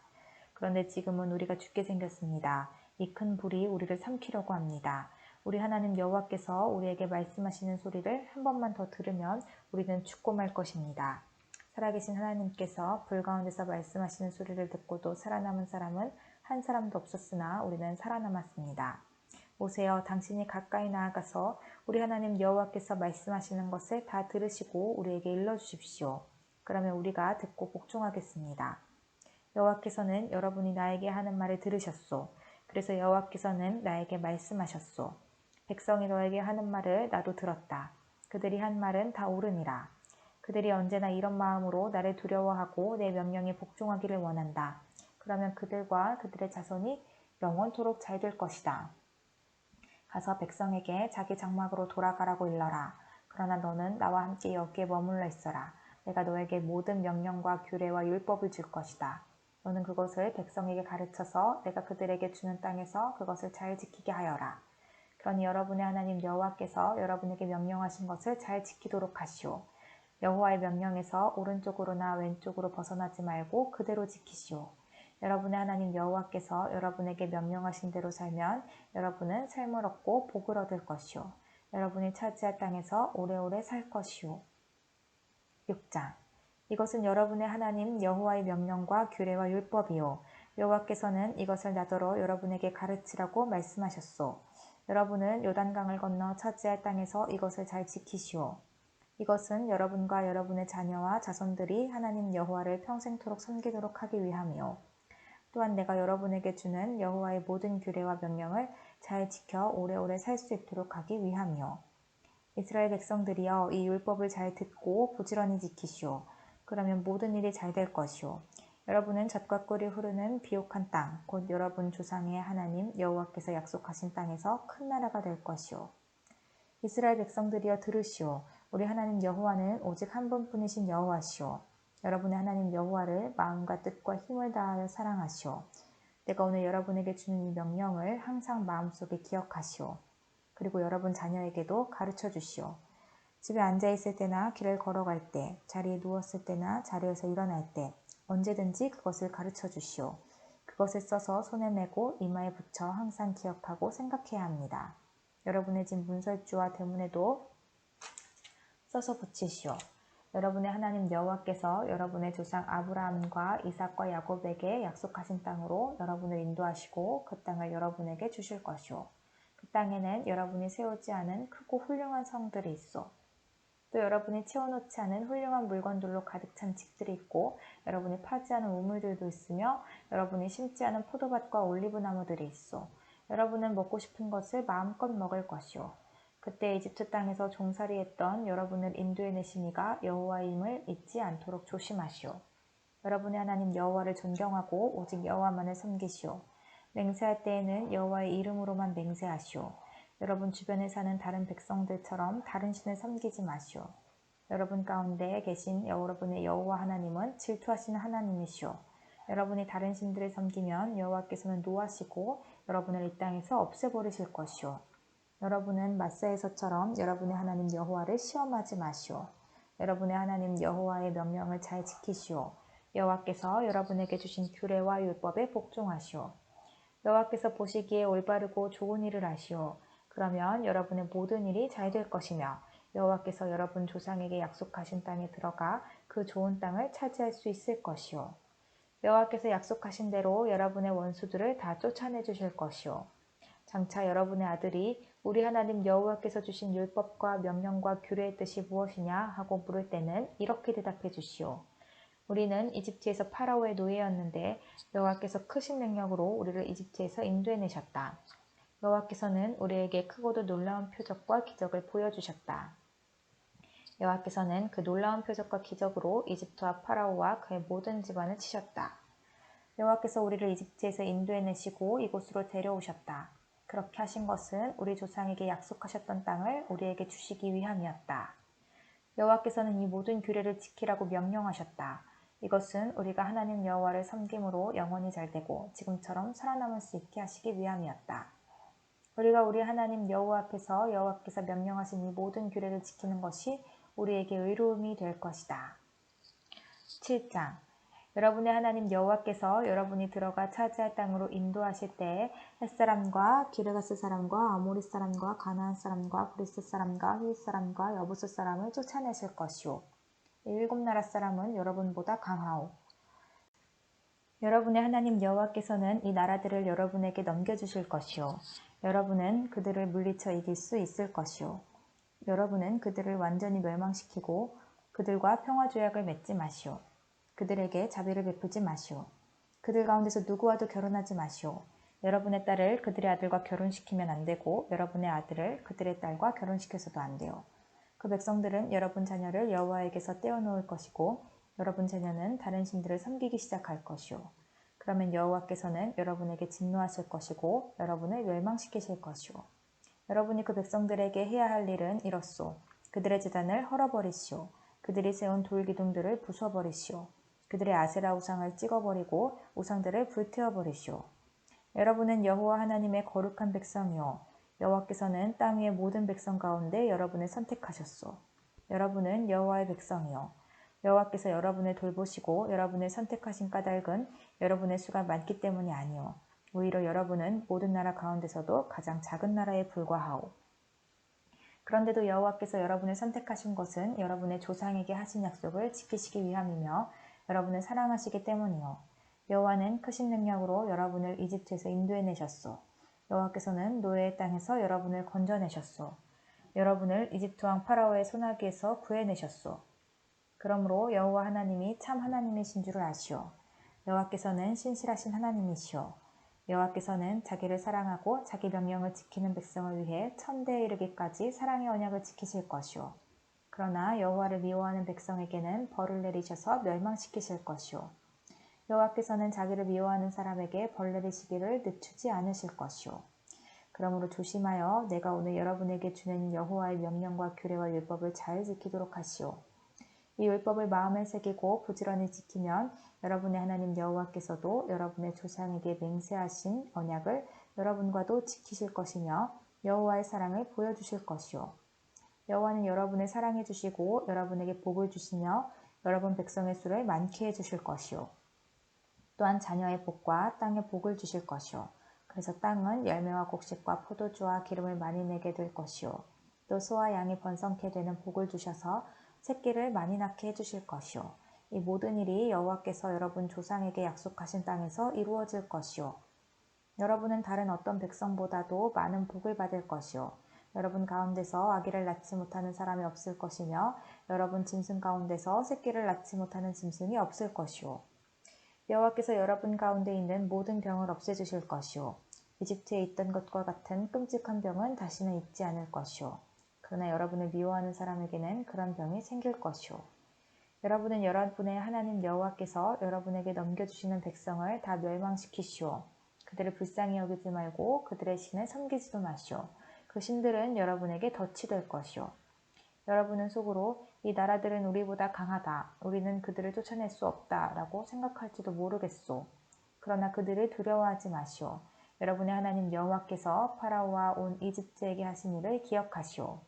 그런데 지금은 우리가 죽게 생겼습니다. 이 큰 불이 우리를 삼키려고 합니다. 우리 하나님 여호와께서 우리에게 말씀하시는 소리를 한 번만 더 들으면 우리는 죽고 말 것입니다. 살아계신 하나님께서 불 가운데서 말씀하시는 소리를 듣고도 살아남은 사람은 한 사람도 없었으나 우리는 살아남았습니다. 오세요. 당신이 가까이 나아가서 우리 하나님 여호와께서 말씀하시는 것을 다 들으시고 우리에게 일러주십시오. 그러면 우리가 듣고 복종하겠습니다. 여호와께서는 여러분이 나에게 하는 말을 들으셨소. 그래서 여호와께서는 나에게 말씀하셨소. 백성이 너에게 하는 말을 나도 들었다. 그들이 한 말은 다 옳으니라. 그들이 언제나 이런 마음으로 나를 두려워하고 내 명령에 복종하기를 원한다. 그러면 그들과 그들의 자손이 영원토록 잘 될 것이다. 가서 백성에게 자기 장막으로 돌아가라고 일러라. 그러나 너는 나와 함께 여기에 머물러 있어라. 내가 너에게 모든 명령과 규례와 율법을 줄 것이다. 너는 그것을 백성에게 가르쳐서 내가 그들에게 주는 땅에서 그것을 잘 지키게 하여라. 그러니 여러분의 하나님 여호와께서 여러분에게 명령하신 것을 잘 지키도록 하시오. 여호와의 명령에서 오른쪽으로나 왼쪽으로 벗어나지 말고 그대로 지키시오. 여러분의 하나님 여호와께서 여러분에게 명령하신 대로 살면 여러분은 삶을 얻고 복을 얻을 것이오. 여러분이 차지할 땅에서 오래오래 살 것이오. 6장. 이것은 여러분의 하나님 여호와의 명령과 규례와 율법이요. 여호와께서는 이것을 나더러 여러분에게 가르치라고 말씀하셨소. 여러분은 요단강을 건너 차지할 땅에서 이것을 잘 지키시오. 이것은 여러분과 여러분의 자녀와 자손들이 하나님 여호와를 평생토록 섬기도록 하기 위함이요. 또한 내가 여러분에게 주는 여호와의 모든 규례와 명령을 잘 지켜 오래오래 살 수 있도록 하기 위함이요. 이스라엘 백성들이여 이 율법을 잘 듣고 부지런히 지키시오. 그러면 모든 일이 잘 될 것이오. 여러분은 젖과 꿀이 흐르는 비옥한 땅, 곧 여러분 조상의 하나님 여호와께서 약속하신 땅에서 큰 나라가 될 것이오. 이스라엘 백성들이여 들으시오. 우리 하나님 여호와는 오직 한 분뿐이신 여호와시오. 여러분의 하나님 여호와를 마음과 뜻과 힘을 다하여 사랑하시오. 내가 오늘 여러분에게 주는 이 명령을 항상 마음속에 기억하시오. 그리고 여러분 자녀에게도 가르쳐 주시오. 집에 앉아있을 때나 길을 걸어갈 때, 자리에 누웠을 때나 자리에서 일어날 때 언제든지 그것을 가르쳐 주시오. 그것을 써서 손에 메고 이마에 붙여 항상 기억하고 생각해야 합니다. 여러분의 집 문설주와 대문에도 써서 붙이시오. 여러분의 하나님 여호와께서 여러분의 조상 아브라함과 이삭과 야곱에게 약속하신 땅으로 여러분을 인도하시고 그 땅을 여러분에게 주실 것이오. 그 땅에는 여러분이 세우지 않은 크고 훌륭한 성들이 있어. 또 여러분이 채워놓지 않은 훌륭한 물건들로 가득 찬 집들이 있고 여러분이 파지 않은 우물들도 있으며 여러분이 심지 않은 포도밭과 올리브나무들이 있어. 여러분은 먹고 싶은 것을 마음껏 먹을 것이오. 그때 이집트 땅에서 종살이했던 여러분을 인도해내신 이가 여호와임을 잊지 않도록 조심하시오. 여러분의 하나님 여호와를 존경하고 오직 여호와만을 섬기시오. 맹세할 때에는 여호와의 이름으로만 맹세하시오. 여러분 주변에 사는 다른 백성들처럼 다른 신을 섬기지 마시오. 여러분 가운데 계신 여러분의 여호와 하나님은 질투하시는 하나님이시오. 여러분이 다른 신들을 섬기면 여호와께서는 노하시고 여러분을 이 땅에서 없애버리실 것이오. 여러분은 마사에서처럼 여러분의 하나님 여호와를 시험하지 마시오. 여러분의 하나님 여호와의 명령을 잘 지키시오. 여호와께서 여러분에게 주신 규례와 율법에 복종하시오. 여호와께서 보시기에 올바르고 좋은 일을 하시오. 그러면 여러분의 모든 일이 잘 될 것이며 여호와께서 여러분 조상에게 약속하신 땅에 들어가 그 좋은 땅을 차지할 수 있을 것이오. 여호와께서 약속하신 대로 여러분의 원수들을 다 쫓아내 주실 것이오. 장차 여러분의 아들이 우리 하나님 여호와께서 주신 율법과 명령과 규례의 뜻이 무엇이냐 하고 물을 때는 이렇게 대답해 주시오. 우리는 이집트에서 파라오의 노예였는데 여호와께서 크신 능력으로 우리를 이집트에서 인도해내셨다. 여호와께서는 우리에게 크고도 놀라운 표적과 기적을 보여주셨다. 여호와께서는 그 놀라운 표적과 기적으로 이집트와 파라오와 그의 모든 집안을 치셨다. 여호와께서 우리를 이집트에서 인도해내시고 이곳으로 데려오셨다. 그렇게 하신 것은 우리 조상에게 약속하셨던 땅을 우리에게 주시기 위함이었다. 여호와께서는 이 모든 규례를 지키라고 명령하셨다. 이것은 우리가 하나님 여호와를 섬김으로 영원히 잘되고 지금처럼 살아남을 수 있게 하시기 위함이었다. 우리가 우리 하나님 여호와 앞에서 여호와께서 명령하신 이 모든 규례를 지키는 것이 우리에게 의로움이 될 것이다. 7장. 여러분의 하나님 여호와께서 여러분이 들어가 차지할 땅으로 인도하실 때에 햇사람과 기르가스 사람과 아모리 사람과 가나안 사람과 그리스 사람과 휘 사람과 여부스 사람을 쫓아내실 것이오. 이 7나라 사람은 여러분보다 강하오. 여러분의 하나님 여호와께서는 이 나라들을 여러분에게 넘겨주실 것이오. 여러분은 그들을 물리쳐 이길 수 있을 것이오. 여러분은 그들을 완전히 멸망시키고 그들과 평화조약을 맺지 마시오. 그들에게 자비를 베푸지 마시오. 그들 가운데서 누구와도 결혼하지 마시오. 여러분의 딸을 그들의 아들과 결혼시키면 안 되고 여러분의 아들을 그들의 딸과 결혼시켜서도 안 돼요. 그 백성들은 여러분 자녀를 여호와에게서 떼어놓을 것이고 여러분 자녀는 다른 신들을 섬기기 시작할 것이오. 그러면 여호와께서는 여러분에게 진노하실 것이고 여러분을 멸망시키실 것이오. 여러분이 그 백성들에게 해야 할 일은 이렇소. 그들의 제단을 헐어버리시오. 그들이 세운 돌기둥들을 부숴버리시오. 그들의 아세라 우상을 찍어버리고 우상들을 불태워버리시오. 여러분은 여호와 하나님의 거룩한 백성이요. 여호와께서는 땅 위의 모든 백성 가운데 여러분을 선택하셨소. 여러분은 여호와의 백성이요. 여호와께서 여러분을 돌보시고 여러분을 선택하신 까닭은 여러분의 수가 많기 때문이 아니요. 오히려 여러분은 모든 나라 가운데서도 가장 작은 나라에 불과하오. 그런데도 여호와께서 여러분을 선택하신 것은 여러분의 조상에게 하신 약속을 지키시기 위함이며 여러분을 사랑하시기 때문이요. 여호와는 크신 능력으로 여러분을 이집트에서 인도해내셨소. 여호와께서는 노예의 땅에서 여러분을 건져내셨소. 여러분을 이집트 왕 파라오의 손아귀에서 구해내셨소. 그러므로 여호와 하나님이 참 하나님이신 줄을 아시오. 여호와께서는 신실하신 하나님이시오. 여호와께서는 자기를 사랑하고 자기 명령을 지키는 백성을 위해 천대에 이르기까지 사랑의 언약을 지키실 것이오. 그러나 여호와를 미워하는 백성에게는 벌을 내리셔서 멸망시키실 것이오. 여호와께서는 자기를 미워하는 사람에게 벌 내리시기를 늦추지 않으실 것이오. 그러므로 조심하여 내가 오늘 여러분에게 주는 여호와의 명령과 규례와 율법을 잘 지키도록 하시오. 이 율법을 마음에 새기고 부지런히 지키면 여러분의 하나님 여호와께서도 여러분의 조상에게 맹세하신 언약을 여러분과도 지키실 것이며 여호와의 사랑을 보여주실 것이오. 여호와는 여러분을 사랑해 주시고 여러분에게 복을 주시며 여러분 백성의 수를 많게 해주실 것이오. 또한 자녀의 복과 땅의 복을 주실 것이오. 그래서 땅은 열매와 곡식과 포도주와 기름을 많이 내게 될 것이오. 또 소와 양이 번성케 되는 복을 주셔서 새끼를 많이 낳게 해주실 것이오. 이 모든 일이 여호와께서 여러분 조상에게 약속하신 땅에서 이루어질 것이오. 여러분은 다른 어떤 백성보다도 많은 복을 받을 것이오. 여러분 가운데서 아기를 낳지 못하는 사람이 없을 것이며 여러분 짐승 가운데서 새끼를 낳지 못하는 짐승이 없을 것이오. 여호와께서 여러분 가운데 있는 모든 병을 없애주실 것이오. 이집트에 있던 것과 같은 끔찍한 병은 다시는 있지 않을 것이오. 그러나 여러분을 미워하는 사람에게는 그런 병이 생길 것이오. 여러분은 여러분의 하나님 여호와께서 여러분에게 넘겨주시는 백성을 다 멸망시키시오. 그들을 불쌍히 여기지 말고 그들의 신을 섬기지도 마시오. 그 신들은 여러분에게 덫이 될 것이오. 여러분은 속으로 이 나라들은 우리보다 강하다. 우리는 그들을 쫓아낼 수 없다. 라고 생각할지도 모르겠소. 그러나 그들을 두려워하지 마시오. 여러분의 하나님 여호와께서 파라오와 온 이집트에게 하신 일을 기억하시오.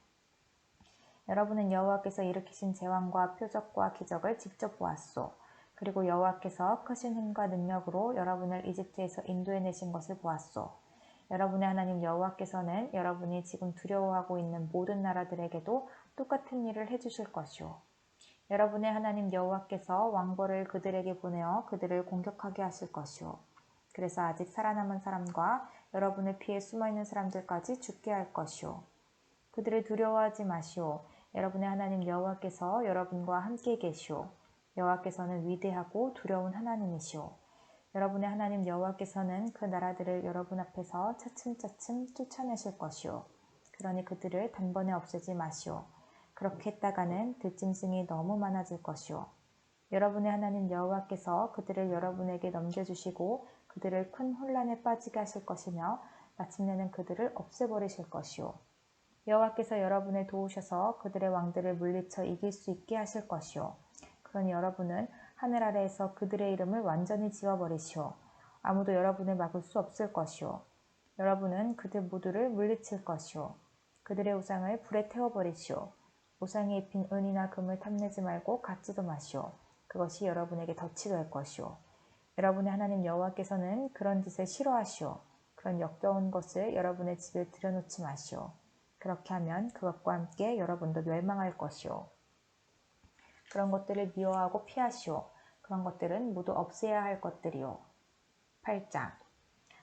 여러분은 여호와께서 일으키신 제왕과 표적과 기적을 직접 보았소. 그리고 여호와께서 크신 힘과 능력으로 여러분을 이집트에서 인도해내신 것을 보았소. 여러분의 하나님 여호와께서는 여러분이 지금 두려워하고 있는 모든 나라들에게도 똑같은 일을 해주실 것이오. 여러분의 하나님 여호와께서 왕벌을 그들에게 보내어 그들을 공격하게 하실 것이오. 그래서 아직 살아남은 사람과 여러분을 피해 숨어있는 사람들까지 죽게 할 것이오. 그들을 두려워하지 마시오. 여러분의 하나님 여호와께서 여러분과 함께 계시오. 여호와께서는 위대하고 두려운 하나님이시오. 여러분의 하나님 여호와께서는 그 나라들을 여러분 앞에서 차츰차츰 쫓아내실 것이오. 그러니 그들을 단번에 없애지 마시오. 그렇게 했다가는 들짐승이 너무 많아질 것이오. 여러분의 하나님 여호와께서 그들을 여러분에게 넘겨주시고 그들을 큰 혼란에 빠지게 하실 것이며 마침내는 그들을 없애버리실 것이오. 여호와께서 여러분을 도우셔서 그들의 왕들을 물리쳐 이길 수 있게 하실 것이오. 그러니 여러분은 하늘 아래에서 그들의 이름을 완전히 지워버리시오. 아무도 여러분을 막을 수 없을 것이오. 여러분은 그들 모두를 물리칠 것이오. 그들의 우상을 불에 태워버리시오. 우상이 입힌 은이나 금을 탐내지 말고 갖지도 마시오. 그것이 여러분에게 덫이 될 것이요. 여러분의 하나님 여호와께서는 그런 짓을 싫어하시오. 그런 역겨운 것을 여러분의 집에 들여놓지 마시오. 그렇게 하면 그것과 함께 여러분도 멸망할 것이오. 그런 것들을 미워하고 피하시오. 그런 것들은 모두 없애야 할 것들이오. 8장.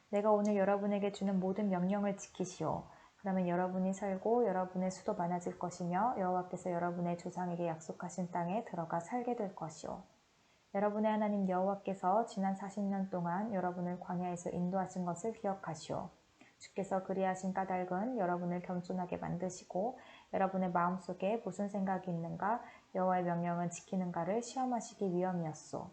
내가 오늘 여러분에게 주는 모든 명령을 지키시오. 그러면 여러분이 살고 여러분의 수도 많아질 것이며 여호와께서 여러분의 조상에게 약속하신 땅에 들어가 살게 될 것이오. 여러분의 하나님 여호와께서 지난 40년 동안 여러분을 광야에서 인도하신 것을 기억하시오. 주께서 그리하신 까닭은 여러분을 겸손하게 만드시고 여러분의 마음속에 무슨 생각이 있는가, 여호와의 명령은 지키는가를 시험하시기 위함이었소.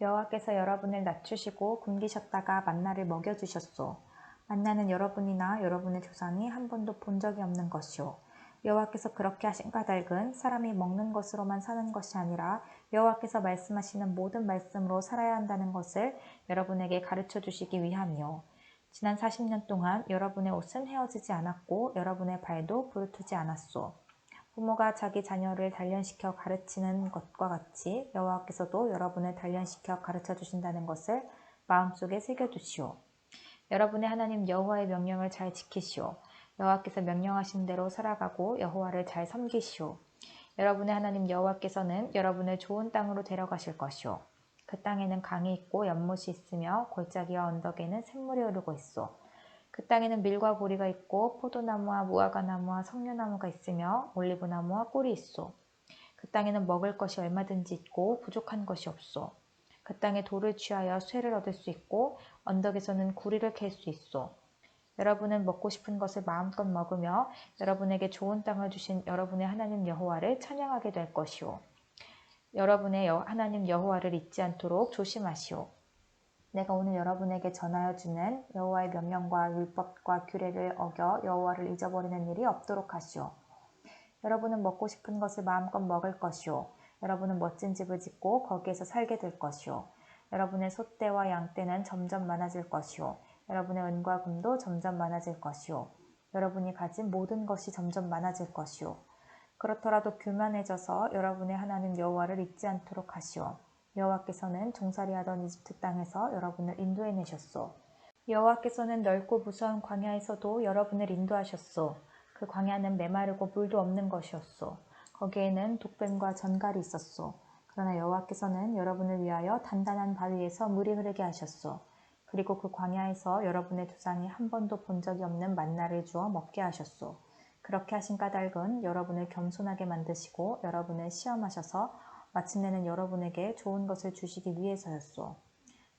여호와께서 여러분을 낮추시고 굶기셨다가 만나를 먹여주셨소. 만나는 여러분이나 여러분의 조상이 한 번도 본 적이 없는 것이오. 여호와께서 그렇게 하신 까닭은 사람이 먹는 것으로만 사는 것이 아니라 여호와께서 말씀하시는 모든 말씀으로 살아야 한다는 것을 여러분에게 가르쳐 주시기 위함이오. 지난 40년 동안 여러분의 옷은 헤어지지 않았고 여러분의 발도 부르트지 않았소. 부모가 자기 자녀를 단련시켜 가르치는 것과 같이 여호와께서도 여러분을 단련시켜 가르쳐 주신다는 것을 마음속에 새겨두시오. 여러분의 하나님 여호와의 명령을 잘 지키시오. 여호와께서 명령하신 대로 살아가고 여호와를 잘 섬기시오. 여러분의 하나님 여호와께서는 여러분을 좋은 땅으로 데려가실 것이오. 그 땅에는 강이 있고 연못이 있으며 골짜기와 언덕에는 샘물이 흐르고 있어. 그 땅에는 밀과 보리가 있고 포도나무와 무화과나무와 석류나무가 있으며 올리브나무와 꿀이 있어. 그 땅에는 먹을 것이 얼마든지 있고 부족한 것이 없어. 그 땅에 돌을 취하여 쇠를 얻을 수 있고 언덕에서는 구리를 캘 수 있어. 여러분은 먹고 싶은 것을 마음껏 먹으며 여러분에게 좋은 땅을 주신 여러분의 하나님 여호와를 찬양하게 될 것이오. 여러분의 하나님 여호와를 잊지 않도록 조심하시오. 내가 오늘 여러분에게 전하여 주는 여호와의 명령과 율법과 규례를 어겨 여호와를 잊어버리는 일이 없도록 하시오. 여러분은 먹고 싶은 것을 마음껏 먹을 것이오. 여러분은 멋진 집을 짓고 거기에서 살게 될 것이오. 여러분의 소떼와 양떼는 점점 많아질 것이오. 여러분의 은과 금도 점점 많아질 것이오. 여러분이 가진 모든 것이 점점 많아질 것이오. 그렇더라도 교만해져서 여러분의 하나님 여호와를 잊지 않도록 하시오. 여호와께서는 종살이하던 이집트 땅에서 여러분을 인도해내셨소. 여호와께서는 넓고 무서운 광야에서도 여러분을 인도하셨소. 그 광야는 메마르고 물도 없는 것이었소. 거기에는 독뱀과 전갈이 있었소. 그러나 여호와께서는 여러분을 위하여 단단한 바위에서 물이 흐르게 하셨소. 그리고 그 광야에서 여러분의 조상이 한 번도 본 적이 없는 만나를 주어 먹게 하셨소. 그렇게 하신 까닭은 여러분을 겸손하게 만드시고 여러분을 시험하셔서 마침내는 여러분에게 좋은 것을 주시기 위해서였소.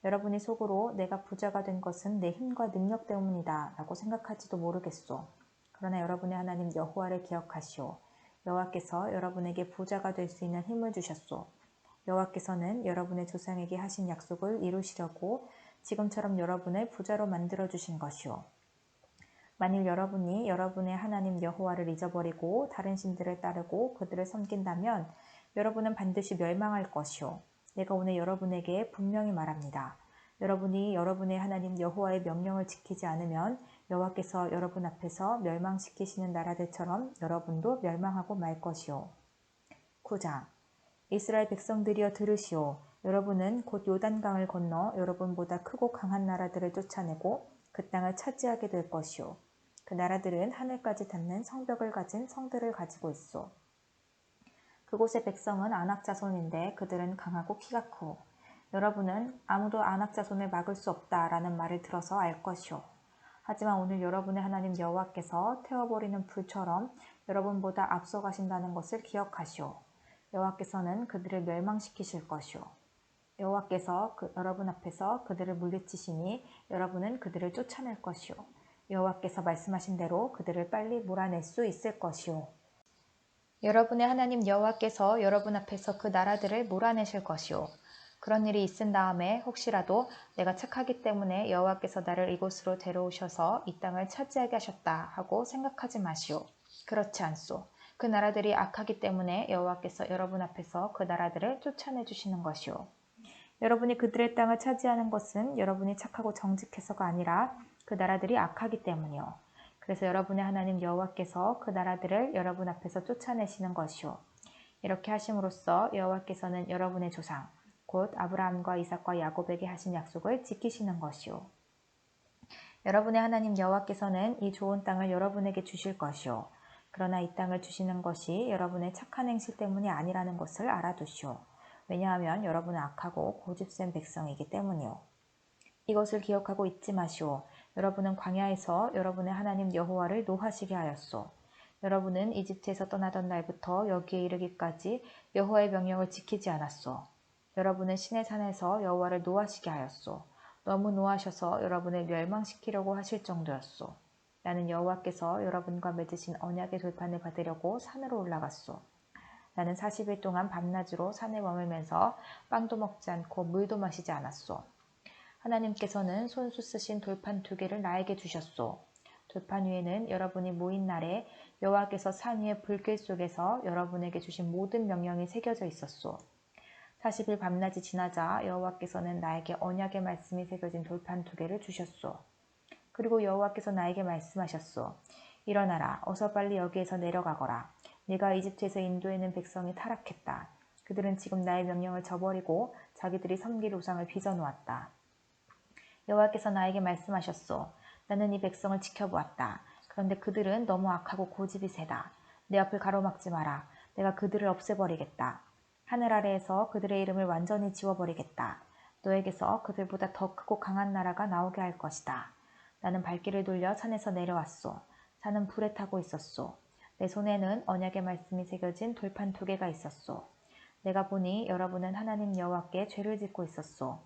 여러분이 속으로 내가 부자가 된 것은 내 힘과 능력 때문이다 라고 생각할지도 모르겠소. 그러나 여러분의 하나님 여호와를 기억하시오. 여호와께서 여러분에게 부자가 될 수 있는 힘을 주셨소. 여호와께서는 여러분의 조상에게 하신 약속을 이루시려고 지금처럼 여러분을 부자로 만들어 주신 것이오. 만일 여러분이 여러분의 하나님 여호와를 잊어버리고 다른 신들을 따르고 그들을 섬긴다면 여러분은 반드시 멸망할 것이오. 내가 오늘 여러분에게 분명히 말합니다. 여러분이 여러분의 하나님 여호와의 명령을 지키지 않으면 여호와께서 여러분 앞에서 멸망시키시는 나라들처럼 여러분도 멸망하고 말 것이오. 9장. 이스라엘 백성들이여 들으시오. 여러분은 곧 요단강을 건너 여러분보다 크고 강한 나라들을 쫓아내고 그 땅을 차지하게 될 것이오. 그 나라들은 하늘까지 닿는 성벽을 가진 성들을 가지고 있어. 그곳의 백성은 아낙 자손인데 그들은 강하고 키가 크고 여러분은 아무도 아낙 자손을 막을 수 없다라는 말을 들어서 알 것이오. 하지만 오늘 여러분의 하나님 여호와께서 태워버리는 불처럼 여러분보다 앞서가신다는 것을 기억하시오. 여호와께서는 그들을 멸망시키실 것이오. 여호와께서 여러분 앞에서 그들을 물리치시니 여러분은 그들을 쫓아낼 것이오. 여호와께서 말씀하신 대로 그들을 빨리 몰아낼 수 있을 것이오. 여러분의 하나님 여호와께서 여러분 앞에서 그 나라들을 몰아내실 것이오. 그런 일이 있은 다음에 혹시라도 내가 착하기 때문에 여호와께서 나를 이곳으로 데려오셔서 이 땅을 차지하게 하셨다 하고 생각하지 마시오. 그렇지 않소. 그 나라들이 악하기 때문에 여호와께서 여러분 앞에서 그 나라들을 쫓아내 주시는 것이오. 여러분이 그들의 땅을 차지하는 것은 여러분이 착하고 정직해서가 아니라 그 나라들이 악하기 때문이오. 그래서 여러분의 하나님 여호와께서 그 나라들을 여러분 앞에서 쫓아내시는 것이오. 이렇게 하심으로써 여호와께서는 여러분의 조상 곧 아브라함과 이삭과 야곱에게 하신 약속을 지키시는 것이요. 여러분의 하나님 여호와께서는 이 좋은 땅을 여러분에게 주실 것이요. 그러나 이 땅을 주시는 것이 여러분의 착한 행실 때문이 아니라는 것을 알아두시오. 왜냐하면 여러분은 악하고 고집센 백성이기 때문이요. 이것을 기억하고 잊지 마시오. 여러분은 광야에서 여러분의 하나님 여호와를 노하시게 하였소. 여러분은 이집트에서 떠나던 날부터 여기에 이르기까지 여호와의 명령을 지키지 않았소. 여러분은 시내 산에서 여호와를 노하시게 하였소. 너무 노하셔서 여러분을 멸망시키려고 하실 정도였소. 나는 여호와께서 여러분과 맺으신 언약의 돌판을 받으려고 산으로 올라갔소. 나는 40일 동안 밤낮으로 산에 머물면서 빵도 먹지 않고 물도 마시지 않았소. 하나님께서는 손수 쓰신 돌판 2개를 나에게 주셨소. 돌판 위에는 여러분이 모인 날에 여호와께서 산 위의 불길 속에서 여러분에게 주신 모든 명령이 새겨져 있었소. 40일 밤낮이 지나자 여호와께서는 나에게 언약의 말씀이 새겨진 돌판 2개를 주셨소. 그리고 여호와께서 나에게 말씀하셨소. 일어나라, 어서 빨리 여기에서 내려가거라. 네가 이집트에서 인도해낸 백성이 타락했다. 그들은 지금 나의 명령을 저버리고 자기들이 섬길 우상을 빚어놓았다. 여호와께서 나에게 말씀하셨소. 나는 이 백성을 지켜보았다. 그런데 그들은 너무 악하고 고집이 세다. 내 앞을 가로막지 마라. 내가 그들을 없애버리겠다. 하늘 아래에서 그들의 이름을 완전히 지워버리겠다. 너에게서 그들보다 더 크고 강한 나라가 나오게 할 것이다. 나는 발길을 돌려 산에서 내려왔소. 산은 불에 타고 있었소. 내 손에는 언약의 말씀이 새겨진 돌판 2개가 있었소. 내가 보니 여러분은 하나님 여호와께 죄를 짓고 있었소.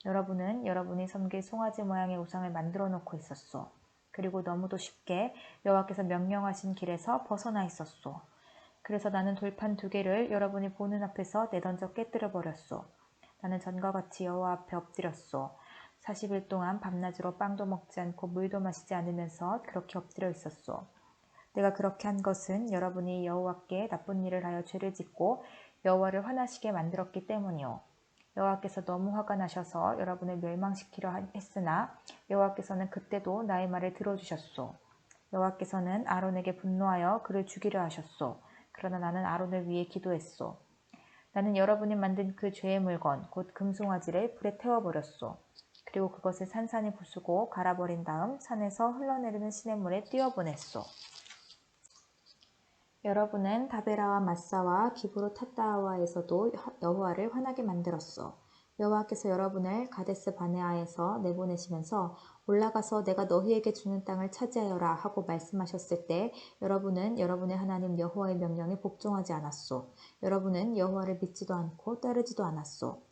여러분은 여러분이 섬길 송아지 모양의 우상을 만들어 놓고 있었소. 그리고 너무도 쉽게 여호와께서 명령하신 길에서 벗어나 있었소. 그래서 나는 돌판 2개를 여러분이 보는 앞에서 내던져 깨뜨려 버렸소. 나는 전과 같이 여호와 앞에 엎드렸소. 40일 동안 밤낮으로 빵도 먹지 않고 물도 마시지 않으면서 그렇게 엎드려 있었소. 내가 그렇게 한 것은 여러분이 여호와께 나쁜 일을 하여 죄를 짓고 여호와를 화나시게 만들었기 때문이요. 여호와께서 너무 화가 나셔서 여러분을 멸망시키려 했으나 여호와께서는 그때도 나의 말을 들어주셨소. 여호와께서는 아론에게 분노하여 그를 죽이려 하셨소. 그러나 나는 아론을 위해 기도했소. 나는 여러분이 만든 그 죄의 물건 곧 금송아지를 불에 태워버렸소. 그리고 그것을 산산이 부수고 갈아버린 다음 산에서 흘러내리는 시냇물에 띄어보냈소. 여러분은 다베라와 마사와 기브로 탓다아와에서도 여호와를 화나게 만들었소. 여호와께서 여러분을 가데스 바네아에서 내보내시면서 올라가서 내가 너희에게 주는 땅을 차지하여라 하고 말씀하셨을 때 여러분은 여러분의 하나님 여호와의 명령에 복종하지 않았소. 여러분은 여호와를 믿지도 않고 따르지도 않았소.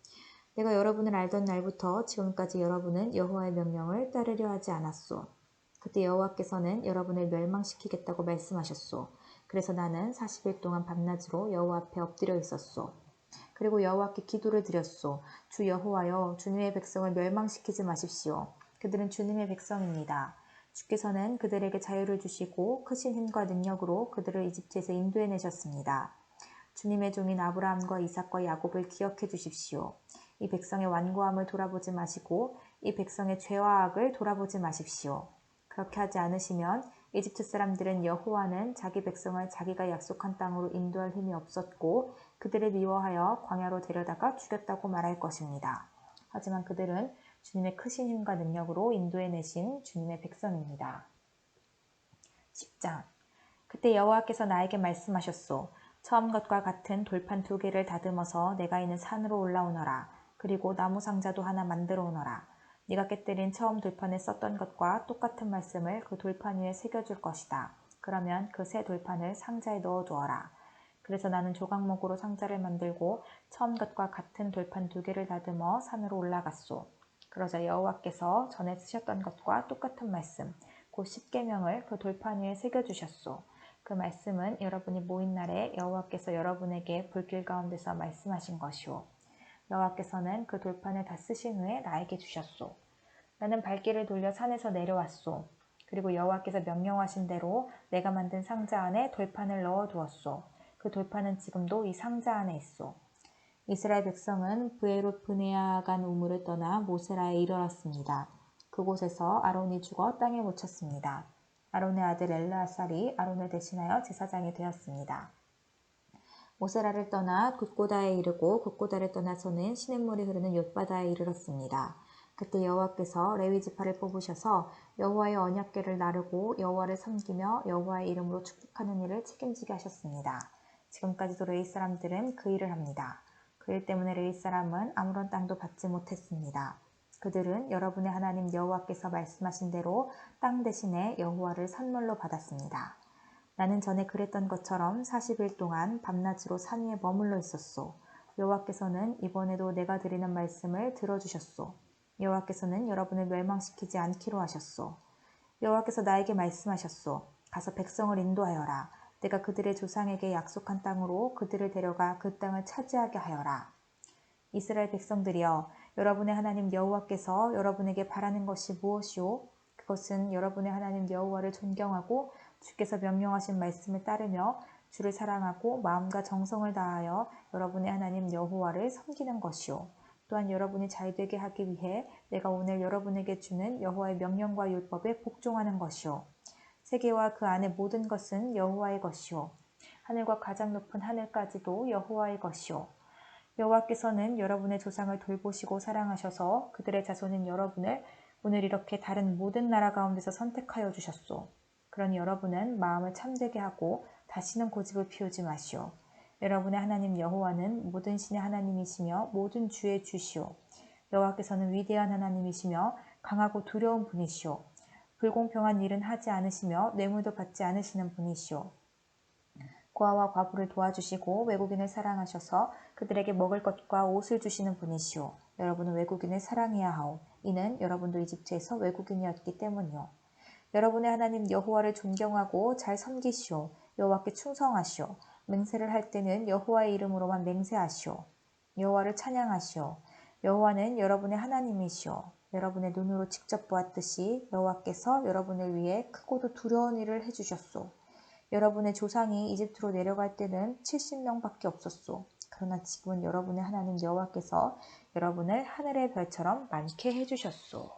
내가 여러분을 알던 날부터 지금까지 여러분은 여호와의 명령을 따르려 하지 않았소. 그때 여호와께서는 여러분을 멸망시키겠다고 말씀하셨소. 그래서 나는 40일 동안 밤낮으로 여호와 앞에 엎드려 있었소. 그리고 여호와께 기도를 드렸소. 주 여호와여, 주님의 백성을 멸망시키지 마십시오. 그들은 주님의 백성입니다. 주께서는 그들에게 자유를 주시고 크신 힘과 능력으로 그들을 이집트에서 인도해내셨습니다. 주님의 종인 아브라함과 이삭과 야곱을 기억해 주십시오. 이 백성의 완고함을 돌아보지 마시고 이 백성의 죄와 악을 돌아보지 마십시오. 그렇게 하지 않으시면 이집트 사람들은 여호와는 자기 백성을 자기가 약속한 땅으로 인도할 힘이 없었고 그들을 미워하여 광야로 데려다가 죽였다고 말할 것입니다. 하지만 그들은 주님의 크신 힘과 능력으로 인도해내신 주님의 백성입니다. 10장. 그때 여호와께서 나에게 말씀하셨소. 처음 것과 같은 돌판 2개를 다듬어서 내가 있는 산으로 올라오너라. 그리고 나무 상자도 하나 만들어 오너라. 네가 깨뜨린 처음 돌판에 썼던 것과 똑같은 말씀을 그 돌판 위에 새겨줄 것이다. 그러면 그 새 돌판을 상자에 넣어두어라. 그래서 나는 조각목으로 상자를 만들고 처음 것과 같은 돌판 2개를 다듬어 산으로 올라갔소. 그러자 여호와께서 전에 쓰셨던 것과 똑같은 말씀, 곧 십계명을 그 돌판 위에 새겨주셨소. 그 말씀은 여러분이 모인 날에 여호와께서 여러분에게 불길 가운데서 말씀하신 것이오. 여호와께서는 그 돌판을 다 쓰신 후에 나에게 주셨소. 나는 발길을 돌려 산에서 내려왔소. 그리고 여호와께서 명령하신 대로 내가 만든 상자 안에 돌판을 넣어두었소. 그 돌판은 지금도 이 상자 안에 있소. 이스라엘 백성은 브에롯 브네아간 우물을 떠나 모세라에 이르렀습니다. 그곳에서 아론이 죽어 땅에 묻혔습니다. 아론의 아들 엘르아살이 아론을 대신하여 제사장이 되었습니다. 모세라를 떠나 굿고다에 이르고 굿고다를 떠나서는 시냇물이 흐르는 욤바다에 이르렀습니다. 그때 여호와께서 레위 지파를 뽑으셔서 여호와의 언약궤를 나르고 여호와를 섬기며 여호와의 이름으로 축복하는 일을 책임지게 하셨습니다. 지금까지도 레위 사람들은 그 일을 합니다. 그 일 때문에 레위 사람은 아무런 땅도 받지 못했습니다. 그들은 여러분의 하나님 여호와께서 말씀하신 대로 땅 대신에 여호와를 선물로 받았습니다. 나는 전에 그랬던 것처럼 40일 동안 밤낮으로 산 위에 머물러 있었소. 여호와께서는 이번에도 내가 드리는 말씀을 들어주셨소. 여호와께서는 여러분을 멸망시키지 않기로 하셨소. 여호와께서 나에게 말씀하셨소. 가서 백성을 인도하여라. 내가 그들의 조상에게 약속한 땅으로 그들을 데려가 그 땅을 차지하게 하여라. 이스라엘 백성들이여, 여러분의 하나님 여호와께서 여러분에게 바라는 것이 무엇이오? 그것은 여러분의 하나님 여호와를 존경하고 주께서 명령하신 말씀을 따르며 주를 사랑하고 마음과 정성을 다하여 여러분의 하나님 여호와를 섬기는 것이오. 또한 여러분이 잘되게 하기 위해 내가 오늘 여러분에게 주는 여호와의 명령과 율법에 복종하는 것이오. 세계와 그 안의 모든 것은 여호와의 것이오. 하늘과 가장 높은 하늘까지도 여호와의 것이오. 여호와께서는 여러분의 조상을 돌보시고 사랑하셔서 그들의 자손인 여러분을 오늘 이렇게 다른 모든 나라 가운데서 선택하여 주셨소. 그러니 여러분은 마음을 참되게 하고 다시는 고집을 피우지 마시오. 여러분의 하나님 여호와는 모든 신의 하나님이시며 모든 주의 주시오. 여호와께서는 위대한 하나님이시며 강하고 두려운 분이시오. 불공평한 일은 하지 않으시며 뇌물도 받지 않으시는 분이시오. 고아와 과부를 도와주시고 외국인을 사랑하셔서 그들에게 먹을 것과 옷을 주시는 분이시오. 여러분은 외국인을 사랑해야 하오. 이는 여러분도 이집트에서 외국인이었기 때문이오. 여러분의 하나님 여호와를 존경하고 잘 섬기시오. 여호와께 충성하시오. 맹세를 할 때는 여호와의 이름으로만 맹세하시오. 여호와를 찬양하시오. 여호와는 여러분의 하나님이시오. 여러분의 눈으로 직접 보았듯이 여호와께서 여러분을 위해 크고도 두려운 일을 해주셨소. 여러분의 조상이 이집트로 내려갈 때는 70명밖에 없었소. 그러나 지금은 여러분의 하나님 여호와께서 여러분을 하늘의 별처럼 많게 해주셨소.